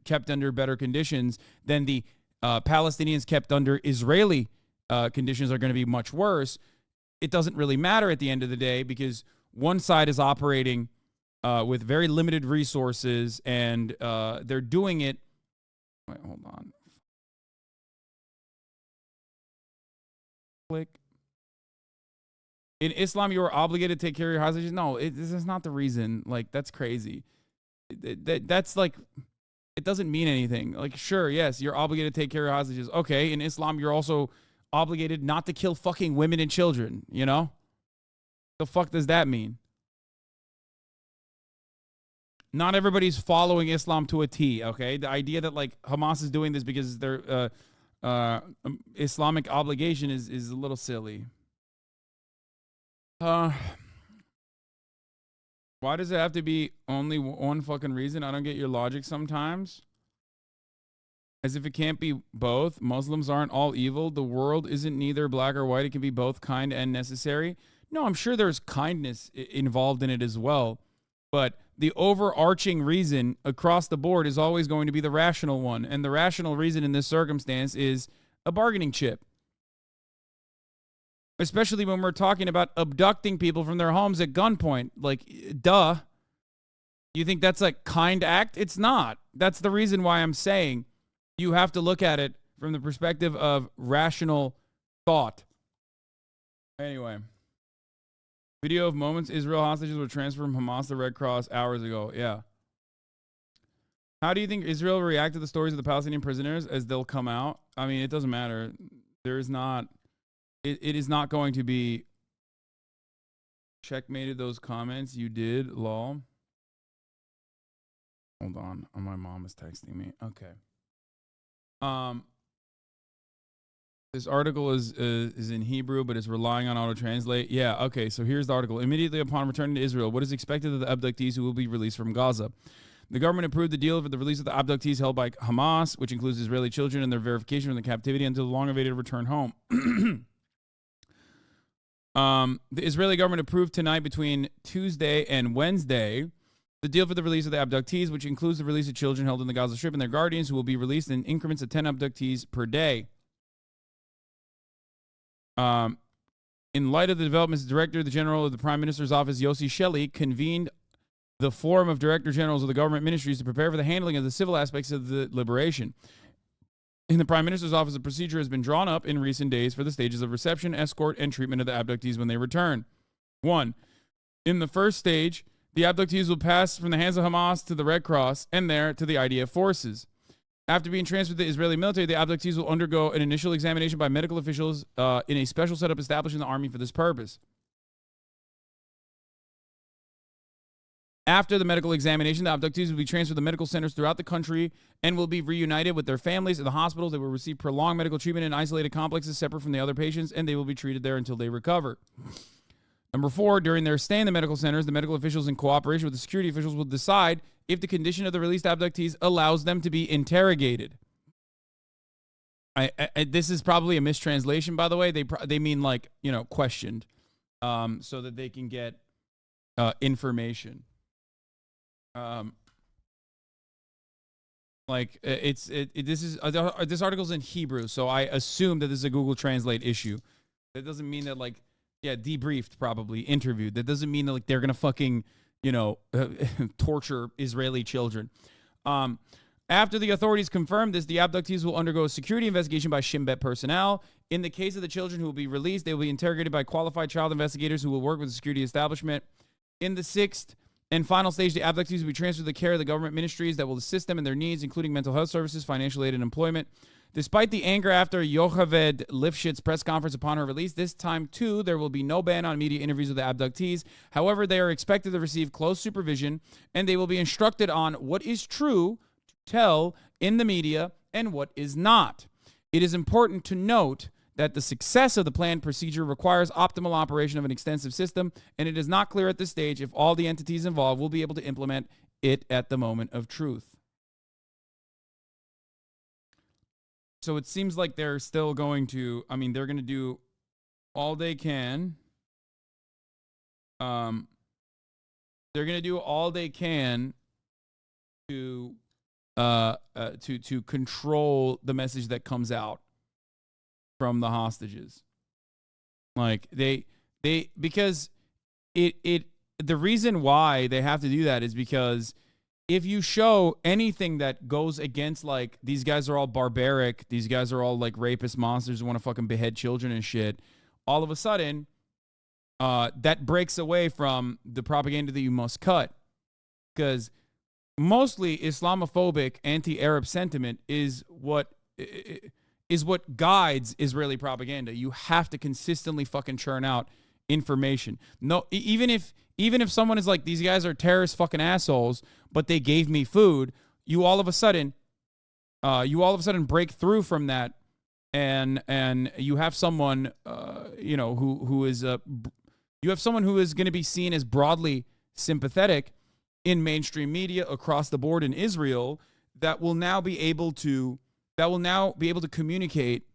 kept under better conditions than the Palestinians kept under Israeli conditions are going to be much worse. It doesn't really matter at the end of the day because one side is operating with very limited resources, and they're doing it. Wait, hold on. Click. In Islam, you are obligated to take care of your hostages. No, this is not the reason. Like, that's crazy. That's like, it doesn't mean anything. Like, sure, yes, you're obligated to take care of your hostages. Okay, in Islam, you're also obligated not to kill fucking women and children, you know? The fuck does that mean? Not everybody's following Islam to a T, okay? The idea that, like, Hamas is doing this because their Islamic obligation is a little silly. Why does it have to be only one fucking reason? I don't get your logic sometimes. As if it can't be both. Muslims aren't all evil. The world isn't neither black or white. It can be both kind and necessary. No, I'm sure there's kindness involved in it as well. But the overarching reason across the board is always going to be the rational one. And the rational reason in this circumstance is a bargaining chip. Especially when we're talking about abducting people from their homes at gunpoint. Like, duh. You think that's a kind act? It's not. That's the reason why I'm saying you have to look at it from the perspective of rational thought. Anyway. Video of moments Israel hostages were transferred from Hamas to Red Cross hours ago. Yeah. How do you think Israel will react to the stories of the Palestinian prisoners as they'll come out? I mean, it doesn't matter. There is not... It is not going to be checkmated those comments. You did, lol. Hold on. My mom is texting me. Okay. This article is in Hebrew, but is relying on auto-translate. Yeah, okay. So here's the article. Immediately upon returning to Israel, what is expected of the abductees who will be released from Gaza? The government approved the deal for the release of the abductees held by Hamas, which includes Israeli children and their verification from the captivity until the long-awaited return home. The Israeli government approved tonight between Tuesday and Wednesday the deal for the release of the abductees, which includes the release of children held in the Gaza Strip and their guardians, who will be released in increments of 10 abductees per day. In light of the developments, the Director General of the Prime Minister's Office, Yossi Shelley, convened the Forum of Director Generals of the government ministries to prepare for the handling of the civil aspects of the liberation. In the Prime Minister's Office, a procedure has been drawn up in recent days for the stages of reception, escort, and treatment of the abductees when they return. 1. In the first stage, the abductees will pass from the hands of Hamas to the Red Cross and there to the IDF forces. After being transferred to the Israeli military, the abductees will undergo an initial examination by medical officials in a special setup established in the army for this purpose. After the medical examination, the abductees will be transferred to medical centers throughout the country and will be reunited with their families in the hospitals. They will receive prolonged medical treatment in isolated complexes separate from the other patients, and they will be treated there until they recover. Number 4, during their stay in the medical centers, the medical officials in cooperation with the security officials will decide if the condition of the released abductees allows them to be interrogated. This is probably a mistranslation, by the way. They mean like, questioned, so that they can get information. This article's in Hebrew, so I assume that this is a Google Translate issue. That doesn't mean that debriefed, probably interviewed. That doesn't mean that they're gonna fucking torture Israeli children. After the authorities confirm this, the abductees will undergo a security investigation by Shin Bet personnel. In the case of the children who will be released, they will be interrogated by qualified child investigators who will work with the security establishment. In the 6th and final stage, the abductees will be transferred to the care of the government ministries that will assist them in their needs, including mental health services, financial aid, and employment. Despite the anger after Yocheved Lifshit's press conference upon her release, this time, too, there will be no ban on media interviews with the abductees. However, they are expected to receive close supervision, and they will be instructed on what is true to tell in the media and what is not. It is important to note that the success of the planned procedure requires optimal operation of an extensive system, and it is not clear at this stage if all the entities involved will be able to implement it at the moment of truth. So it seems like they're still going to, they're going to do all they can. They're going to do all they can to control the message that comes out from the hostages. Because the reason why they have to do that is because if you show anything that goes against, these guys are all barbaric, these guys are all rapist monsters who want to fucking behead children and shit, all of a sudden, that breaks away from the propaganda that you must cut. Because mostly Islamophobic anti-Arab sentiment is what guides Israeli propaganda. You have to consistently fucking churn out information. No, even if someone is like, these guys are terrorist fucking assholes, but they gave me food, you all of a sudden break through from that, and you have someone who is going to be seen as broadly sympathetic in mainstream media across the board in Israel, that will now be able to communicate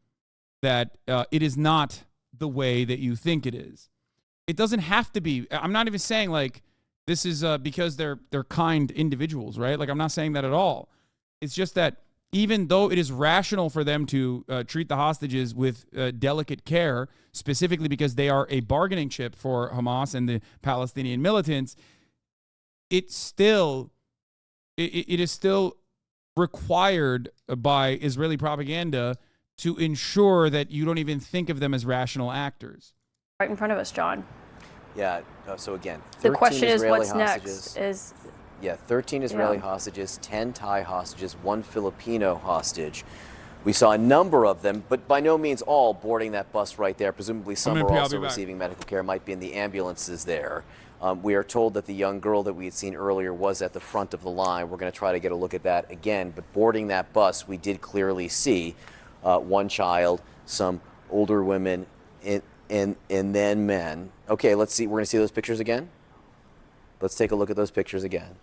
that it is not the way that you think it is. It doesn't have to be. I'm not even saying this is because they're kind individuals, right? I'm not saying that at all. It's just that even though it is rational for them to treat the hostages with delicate care, specifically because they are a bargaining chip for Hamas and the Palestinian militants, it is still required by Israeli propaganda to ensure that you don't even think of them as rational actors. Right in front of us, John. Yeah, so again, 13 the question Israeli is what's hostages. Next? 13 Israeli hostages, 10 Thai hostages, 1 Filipino hostage. We saw a number of them, but by no means all, boarding that bus right there. Presumably some are also receiving medical care, might be in the ambulances there. We are told that the young girl that we had seen earlier was at the front of the line. We're going to try to get a look at that again. But boarding that bus, we did clearly see one child, some older women, and then men. Okay, let's see. We're going to see those pictures again. Let's take a look at those pictures again.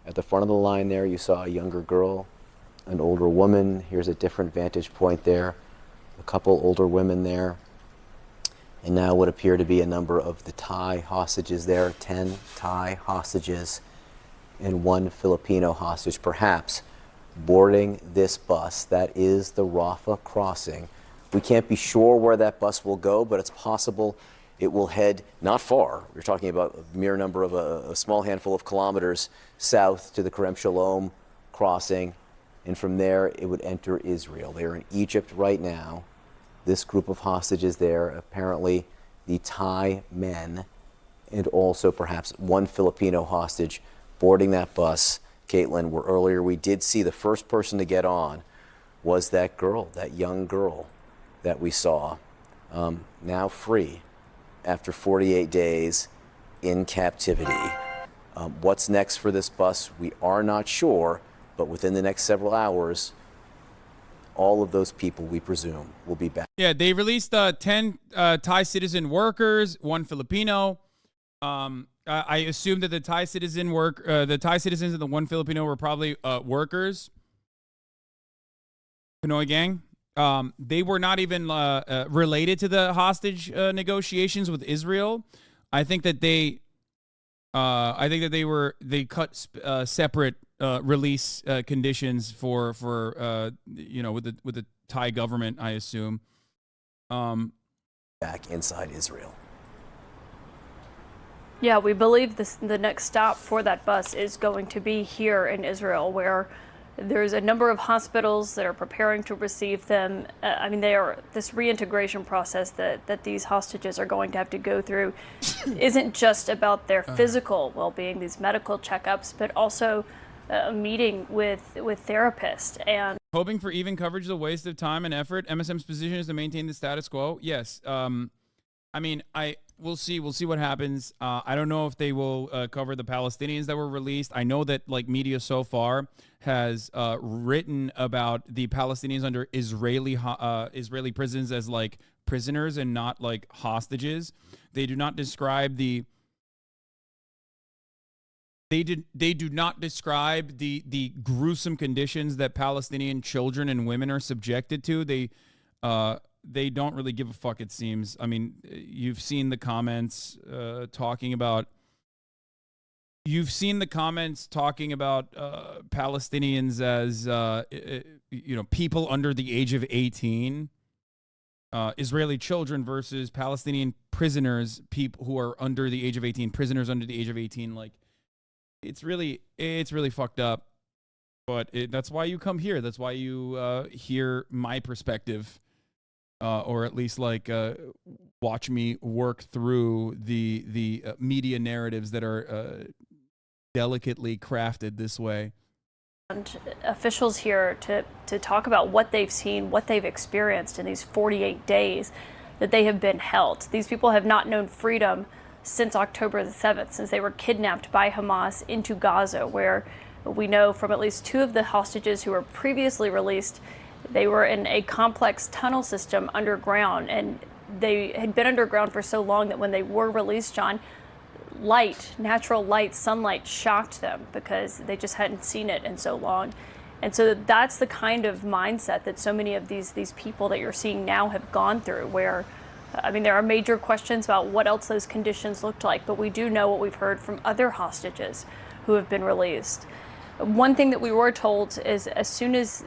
At the front of the line there, you saw a younger girl, an older woman. Here's a different vantage point there. A couple older women there. And now what appear to be a number of the Thai hostages there, 10 Thai hostages and 1 Filipino hostage, perhaps boarding this bus. That is the Rafah crossing. We can't be sure where that bus will go, but it's possible it will head not far. We're talking about a mere number of a small handful of kilometers south to the Kerem Shalom crossing, and from there it would enter Israel. They're in Egypt right now. This group of hostages there, apparently the Thai men, and also perhaps one Filipino hostage boarding that bus. Caitlin, where earlier we did see the first person to get on was that girl, that young girl that we saw, now free after 48 days in captivity. What's next for this bus? We are not sure, but within the next several hours, all of those people, we presume, will be back. Yeah, they released 10 Thai citizen workers, one Filipino. I assume that the Thai citizens and the one Filipino were probably workers. Pinoy gang. They were not even related to the hostage negotiations with Israel. I think that they cut separate release conditions for with the Thai government, I assume. Back inside Israel. Yeah, we believe the next stop for that bus is going to be here in Israel, where there's a number of hospitals that are preparing to receive them. This reintegration process that these hostages are going to have to go through isn't just about their physical well-being, these medical checkups, but also a meeting with therapists. And hoping for even coverage is a waste of time and effort. MSM's position is to maintain the status quo. Yes. We'll see what happens. I don't know if they will cover the Palestinians that were released. I know that media so far has written about the Palestinians under Israeli prisons as prisoners and not hostages. They do not describe the gruesome conditions that Palestinian children and women are subjected to. They don't really give a fuck, it seems. I mean, you've seen the comments talking about Palestinians as people under the age of 18, Israeli children versus Palestinian prisoners, people who are under the age of 18, prisoners under the age of 18. It's really fucked up. But that's why you come here. That's why you hear my perspective. Or at least watch me work through the media narratives that are delicately crafted this way. And officials here to talk about what they've seen, what they've experienced in these 48 days that they have been held. These people have not known freedom since October the 7th, since they were kidnapped by Hamas into Gaza, where we know from at least two of the hostages who were previously released, they were in a complex tunnel system underground, and they had been underground for so long that when they were released, John, natural light, sunlight shocked them because they just hadn't seen it in so long. And so that's the kind of mindset that so many of these people that you're seeing now have gone through, where, there are major questions about what else those conditions looked like, but we do know what we've heard from other hostages who have been released. One thing that we were told is as soon as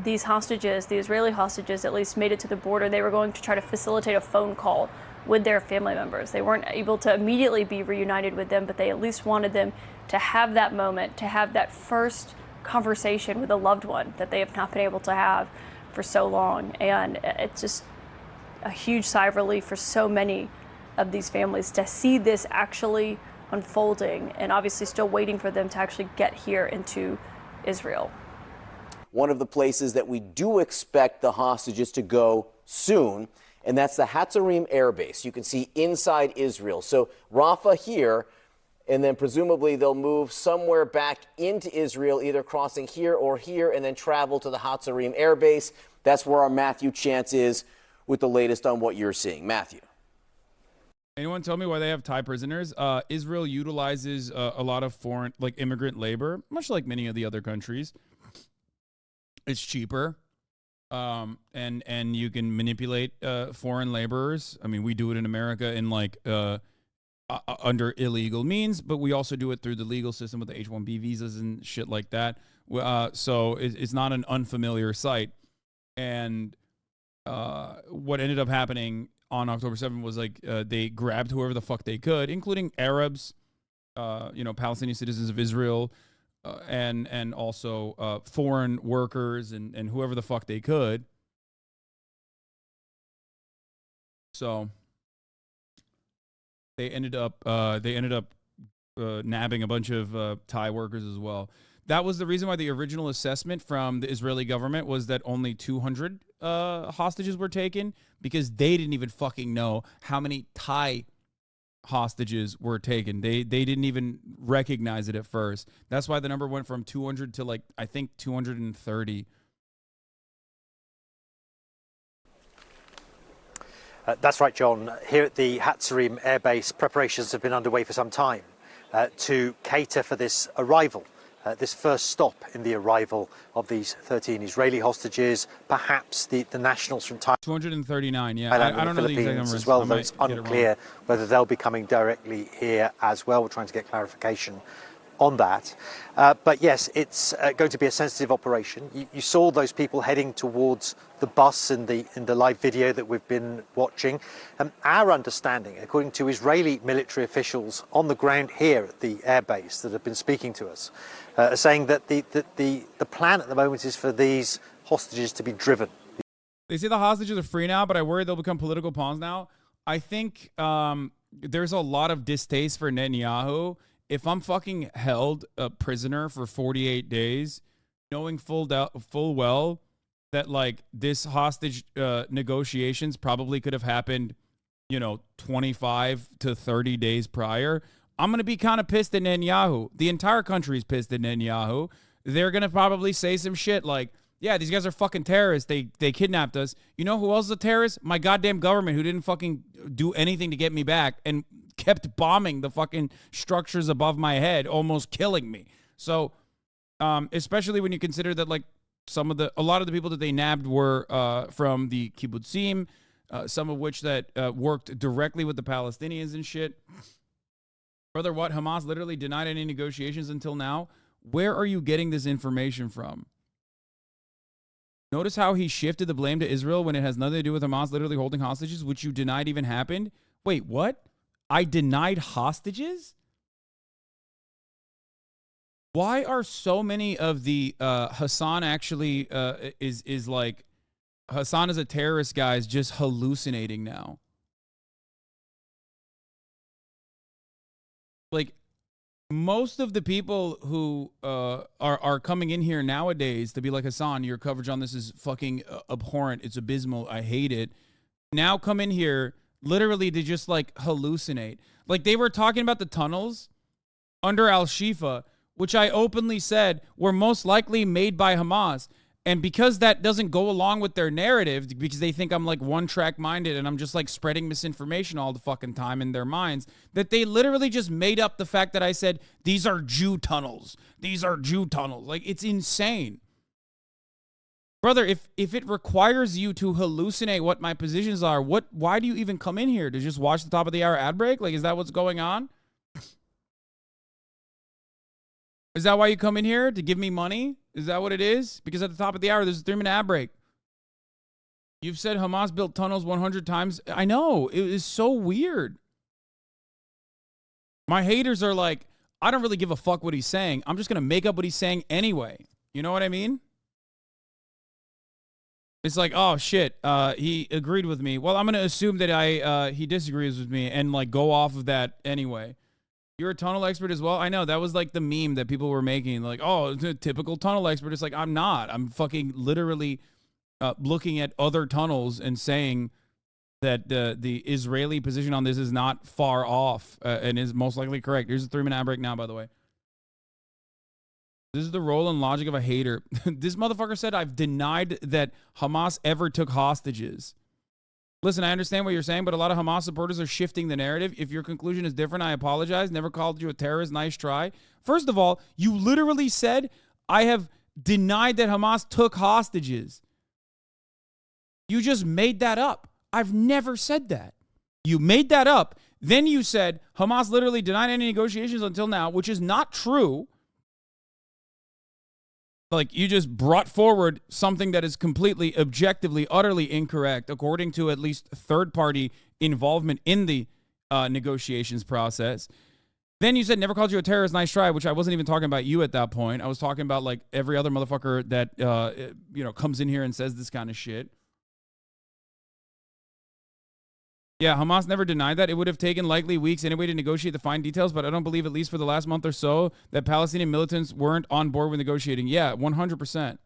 these hostages, the Israeli hostages at least, made it to the border, they were going to try to facilitate a phone call with their family members. They weren't able to immediately be reunited with them, but they at least wanted them to have that moment, to have that first conversation with a loved one that they have not been able to have for so long. And it's just a huge sigh of relief for so many of these families to see this actually unfolding, and obviously still waiting for them to actually get here into Israel. One of the places that we do expect the hostages to go soon, and that's the Hatzarim Air Base. You can see inside Israel. So Rafah here, and then presumably they'll move somewhere back into Israel, either crossing here or here, and then travel to the Hatzarim Air Base. That's where our Matthew Chance is with the latest on what you're seeing. Matthew. Anyone tell me why they have Thai prisoners? Israel utilizes a lot of foreign, immigrant labor, much like many of the other countries. It's cheaper, and you can manipulate foreign laborers. I mean, we do it in America in under illegal means, but we also do it through the legal system with the H-1B visas and shit like that. So it's not an unfamiliar sight. And what ended up happening on October 7th was they grabbed whoever the fuck they could, including Arabs, Palestinian citizens of Israel, and also foreign workers and whoever the fuck they could. So they ended up nabbing a bunch of Thai workers as well. That was the reason why the original assessment from the Israeli government was that only 200 hostages were taken, because they didn't even fucking know how many Thai hostages were taken. They didn't even recognize it at first. That's why the number went from 200 to, like, I think 230. That's right, John. Here at the Hatsarim Air Base, preparations have been underway for some time to cater for this arrival, this first stop in the arrival of these 13 Israeli hostages, perhaps the nationals from Thailand. 239, yeah. Thailand I don't know the exact numbers as well, I though might it's get it unclear whether they'll be coming directly here as well. We're trying to get clarification on that. But yes, it's going to be a sensitive operation. You saw those people heading towards the bus in the live video that we've been watching. Our understanding, according to Israeli military officials on the ground here at the airbase that have been speaking to us, are saying that the plan at the moment is for these hostages to be driven. They say the hostages are free now, but I worry they'll become political pawns now. I think there's a lot of distaste for Netanyahu. If I'm fucking held a prisoner for 48 days, knowing full well that, like, this hostage negotiations probably could have happened, 25 to 30 days prior, I'm going to be kind of pissed at Netanyahu. The entire country's pissed at Netanyahu. They're going to probably say some shit like, yeah, these guys are fucking terrorists. They kidnapped us. You know who else is a terrorist? My goddamn government, who didn't fucking do anything to get me back and kept bombing the fucking structures above my head, almost killing me. So, especially when you consider that, like, a lot of the people that they nabbed were from the kibbutzim, some of which that worked directly with the Palestinians and shit. Brother, what? Hamas literally denied any negotiations until now? Where are you getting this information from? Notice how he shifted the blame to Israel when it has nothing to do with Hamas literally holding hostages, which you denied even happened. Wait, what? I denied hostages? Why are so many of the Hasan actually is like Hasan is a terrorist guys just hallucinating now? Like, most of the people who are coming in here nowadays to be like, Hasan, your coverage on this is fucking abhorrent. It's abysmal. I hate it. Now come in here literally to just, like, hallucinate. Like, they were talking about the tunnels under Al-Shifa, which I openly said were most likely made by Hamas. And because that doesn't go along with their narrative, because they think I'm, like, one-track minded and I'm just, like, spreading misinformation all the fucking time in their minds, that they literally just made up the fact that I said, these are Jew tunnels. These are Jew tunnels. Like, it's insane. Brother, if it requires you to hallucinate what my positions are, why do you even come in here? To just watch the top of the hour ad break? Like, is that what's going on? Is that why you come in here? To give me money? Is that what it is? Because at the top of the hour, there's a 3-minute ad break. You've said Hamas built tunnels 100 times. I know. It is so weird. My haters are like, I don't really give a fuck what he's saying. I'm just going to make up what he's saying anyway. You know what I mean? It's like, oh, shit, he agreed with me. Well, I'm going to assume that he disagrees with me and, like, go off of that anyway. You're a tunnel expert as well? I know. That was, like, the meme that people were making. Like, oh, it's a typical tunnel expert. It's like, I'm not. I'm fucking literally looking at other tunnels and saying that the Israeli position on this is not far off and is most likely correct. Here's a 3-minute ad break now, by the way. This is the role and logic of a hater. This motherfucker said, I've denied that Hamas ever took hostages. Listen, I understand what you're saying, but a lot of Hamas supporters are shifting the narrative. If your conclusion is different, I apologize. Never called you a terrorist. Nice try. First of all, you literally said, I have denied that Hamas took hostages. You just made that up. I've never said that. You made that up. Then you said, Hamas literally denied any negotiations until now, which is not true. Like, you just brought forward something that is completely, objectively, utterly incorrect, according to at least third-party involvement in the negotiations process. Then you said never called you a terrorist, nice try, which I wasn't even talking about you at that point. I was talking about like every other motherfucker that comes in here and says this kind of shit. Yeah, Hamas never denied that. It would have taken likely weeks anyway to negotiate the fine details, but I don't believe, at least for the last month or so, that Palestinian militants weren't on board with negotiating. Yeah, 100%.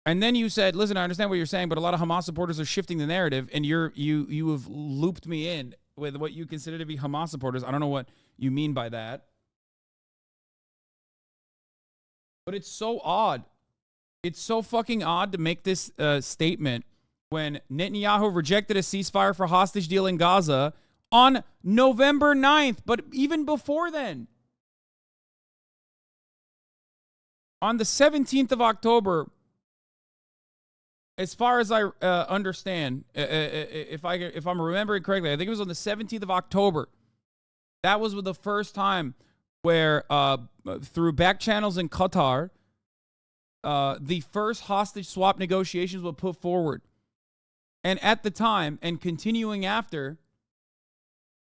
And then you said, listen, I understand what you're saying, but a lot of Hamas supporters are shifting the narrative, and you have looped me in with what you consider to be Hamas supporters. I don't know what you mean by that. But it's so odd. It's so fucking odd to make this statement when Netanyahu rejected a ceasefire for hostage deal in Gaza on November 9th, but even before then. On the 17th of October, as far as I understand, if I'm remembering correctly, I think it was on the 17th of October. That was the first time where, through back channels in Qatar, the first hostage swap negotiations were put forward. And at the time, and continuing after,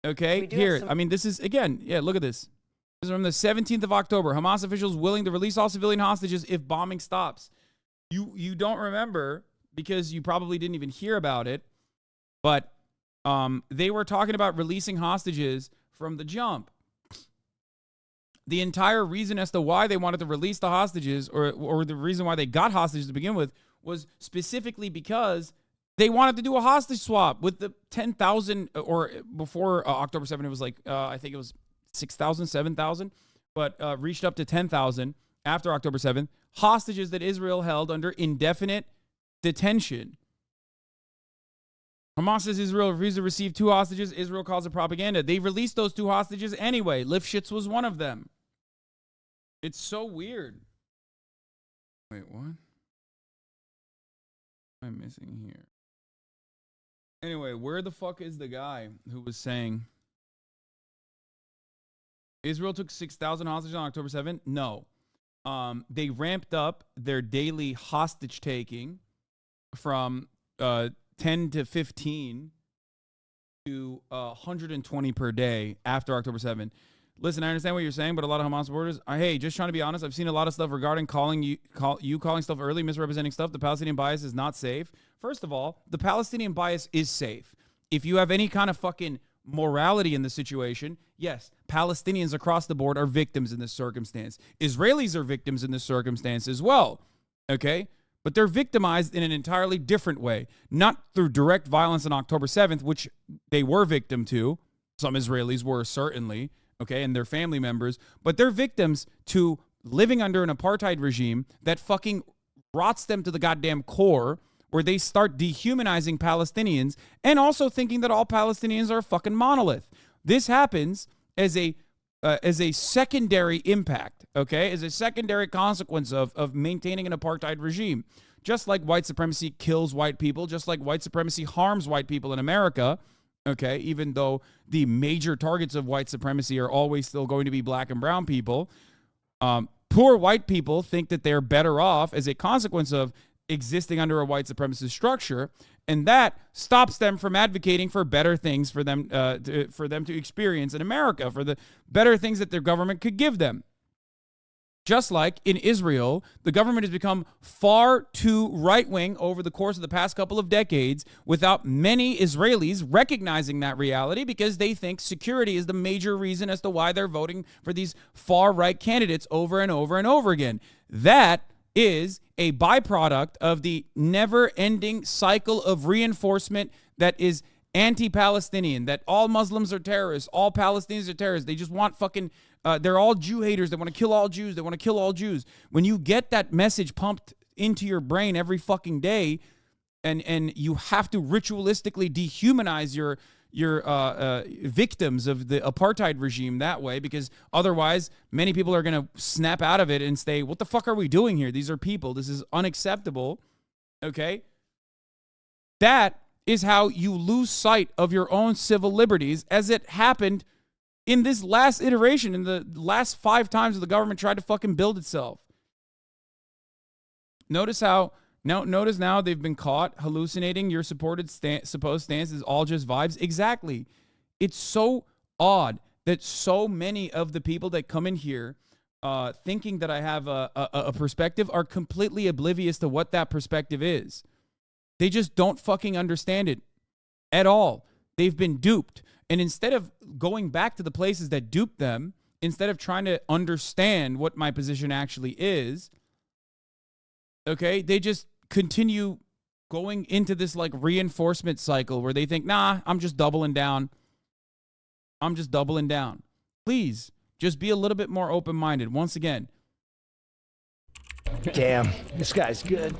okay, here, I mean, this is, again, yeah, look at this. This is from the 17th of October. Hamas officials willing to release all civilian hostages if bombing stops. You don't remember, because you probably didn't even hear about it, but they were talking about releasing hostages from the jump. The entire reason as to why they wanted to release the hostages, or the reason why they got hostages to begin with, was specifically because they wanted to do a hostage swap with the 10,000, or before October 7th, it was like, I think it was 6,000, 7,000, but reached up to 10,000 after October 7th, hostages that Israel held under indefinite detention. Hamas says Israel refused to receive 2 hostages. Israel calls it propaganda. They released those 2 hostages anyway. Lifshitz was one of them. It's so weird. Wait, what? What am I missing here? Anyway, where the fuck is the guy who was saying Israel took 6,000 hostages on October 7th? No. They ramped up their daily hostage taking from 10 to 15 to 120 per day after October 7th. Listen, I understand what you're saying, but a lot of Hamas supporters, hey, just trying to be honest, I've seen a lot of stuff regarding calling stuff early, misrepresenting stuff. The Palestinian bias is not safe. First of all, the Palestinian bias is safe. If you have any kind of fucking morality in the situation, yes, Palestinians across the board are victims in this circumstance. Israelis are victims in this circumstance as well, okay? But they're victimized in an entirely different way, not through direct violence on October 7th, which they were victim to. Some Israelis were certainly, okay, and their family members, but they're victims to living under an apartheid regime that fucking rots them to the goddamn core, where they start dehumanizing Palestinians and also thinking that all Palestinians are a fucking monolith. This happens as a secondary impact, okay, as a secondary consequence of maintaining an apartheid regime. Just like white supremacy kills white people, just like white supremacy harms white people in America, okay, even though the major targets of white supremacy are always still going to be black and brown people, poor white people think that they're better off as a consequence of existing under a white supremacist structure, and that stops them from advocating for better things for them to experience in America, for the better things that their government could give them. Just like in Israel, the government has become far too right-wing over the course of the past couple of decades without many Israelis recognizing that reality, because they think security is the major reason as to why they're voting for these far-right candidates over and over and over again. That is a byproduct of the never-ending cycle of reinforcement that is anti-Palestinian, that all Muslims are terrorists, all Palestinians are terrorists. They just want fucking, they're all Jew haters. They want to kill all Jews. They want to kill all Jews. When you get that message pumped into your brain every fucking day, and you have to ritualistically dehumanize your victims of the apartheid regime that way, because otherwise many people are going to snap out of it and say, what the fuck are we doing here? These are people. This is unacceptable. Okay? That is how you lose sight of your own civil liberties, as it happened in this last iteration, in the last 5 times the government tried to fucking build itself. Notice now they've been caught hallucinating your supposed stance is all just vibes. Exactly. It's so odd that so many of the people that come in here thinking that I have a perspective are completely oblivious to what that perspective is. They just don't fucking understand it at all. They've been duped. And instead of going back to the places that duped them, instead of trying to understand what my position actually is, okay, they just continue going into this like reinforcement cycle where they think, nah, I'm just doubling down. I'm just doubling down. Please, just be a little bit more open-minded. Once again. Damn, this guy's good.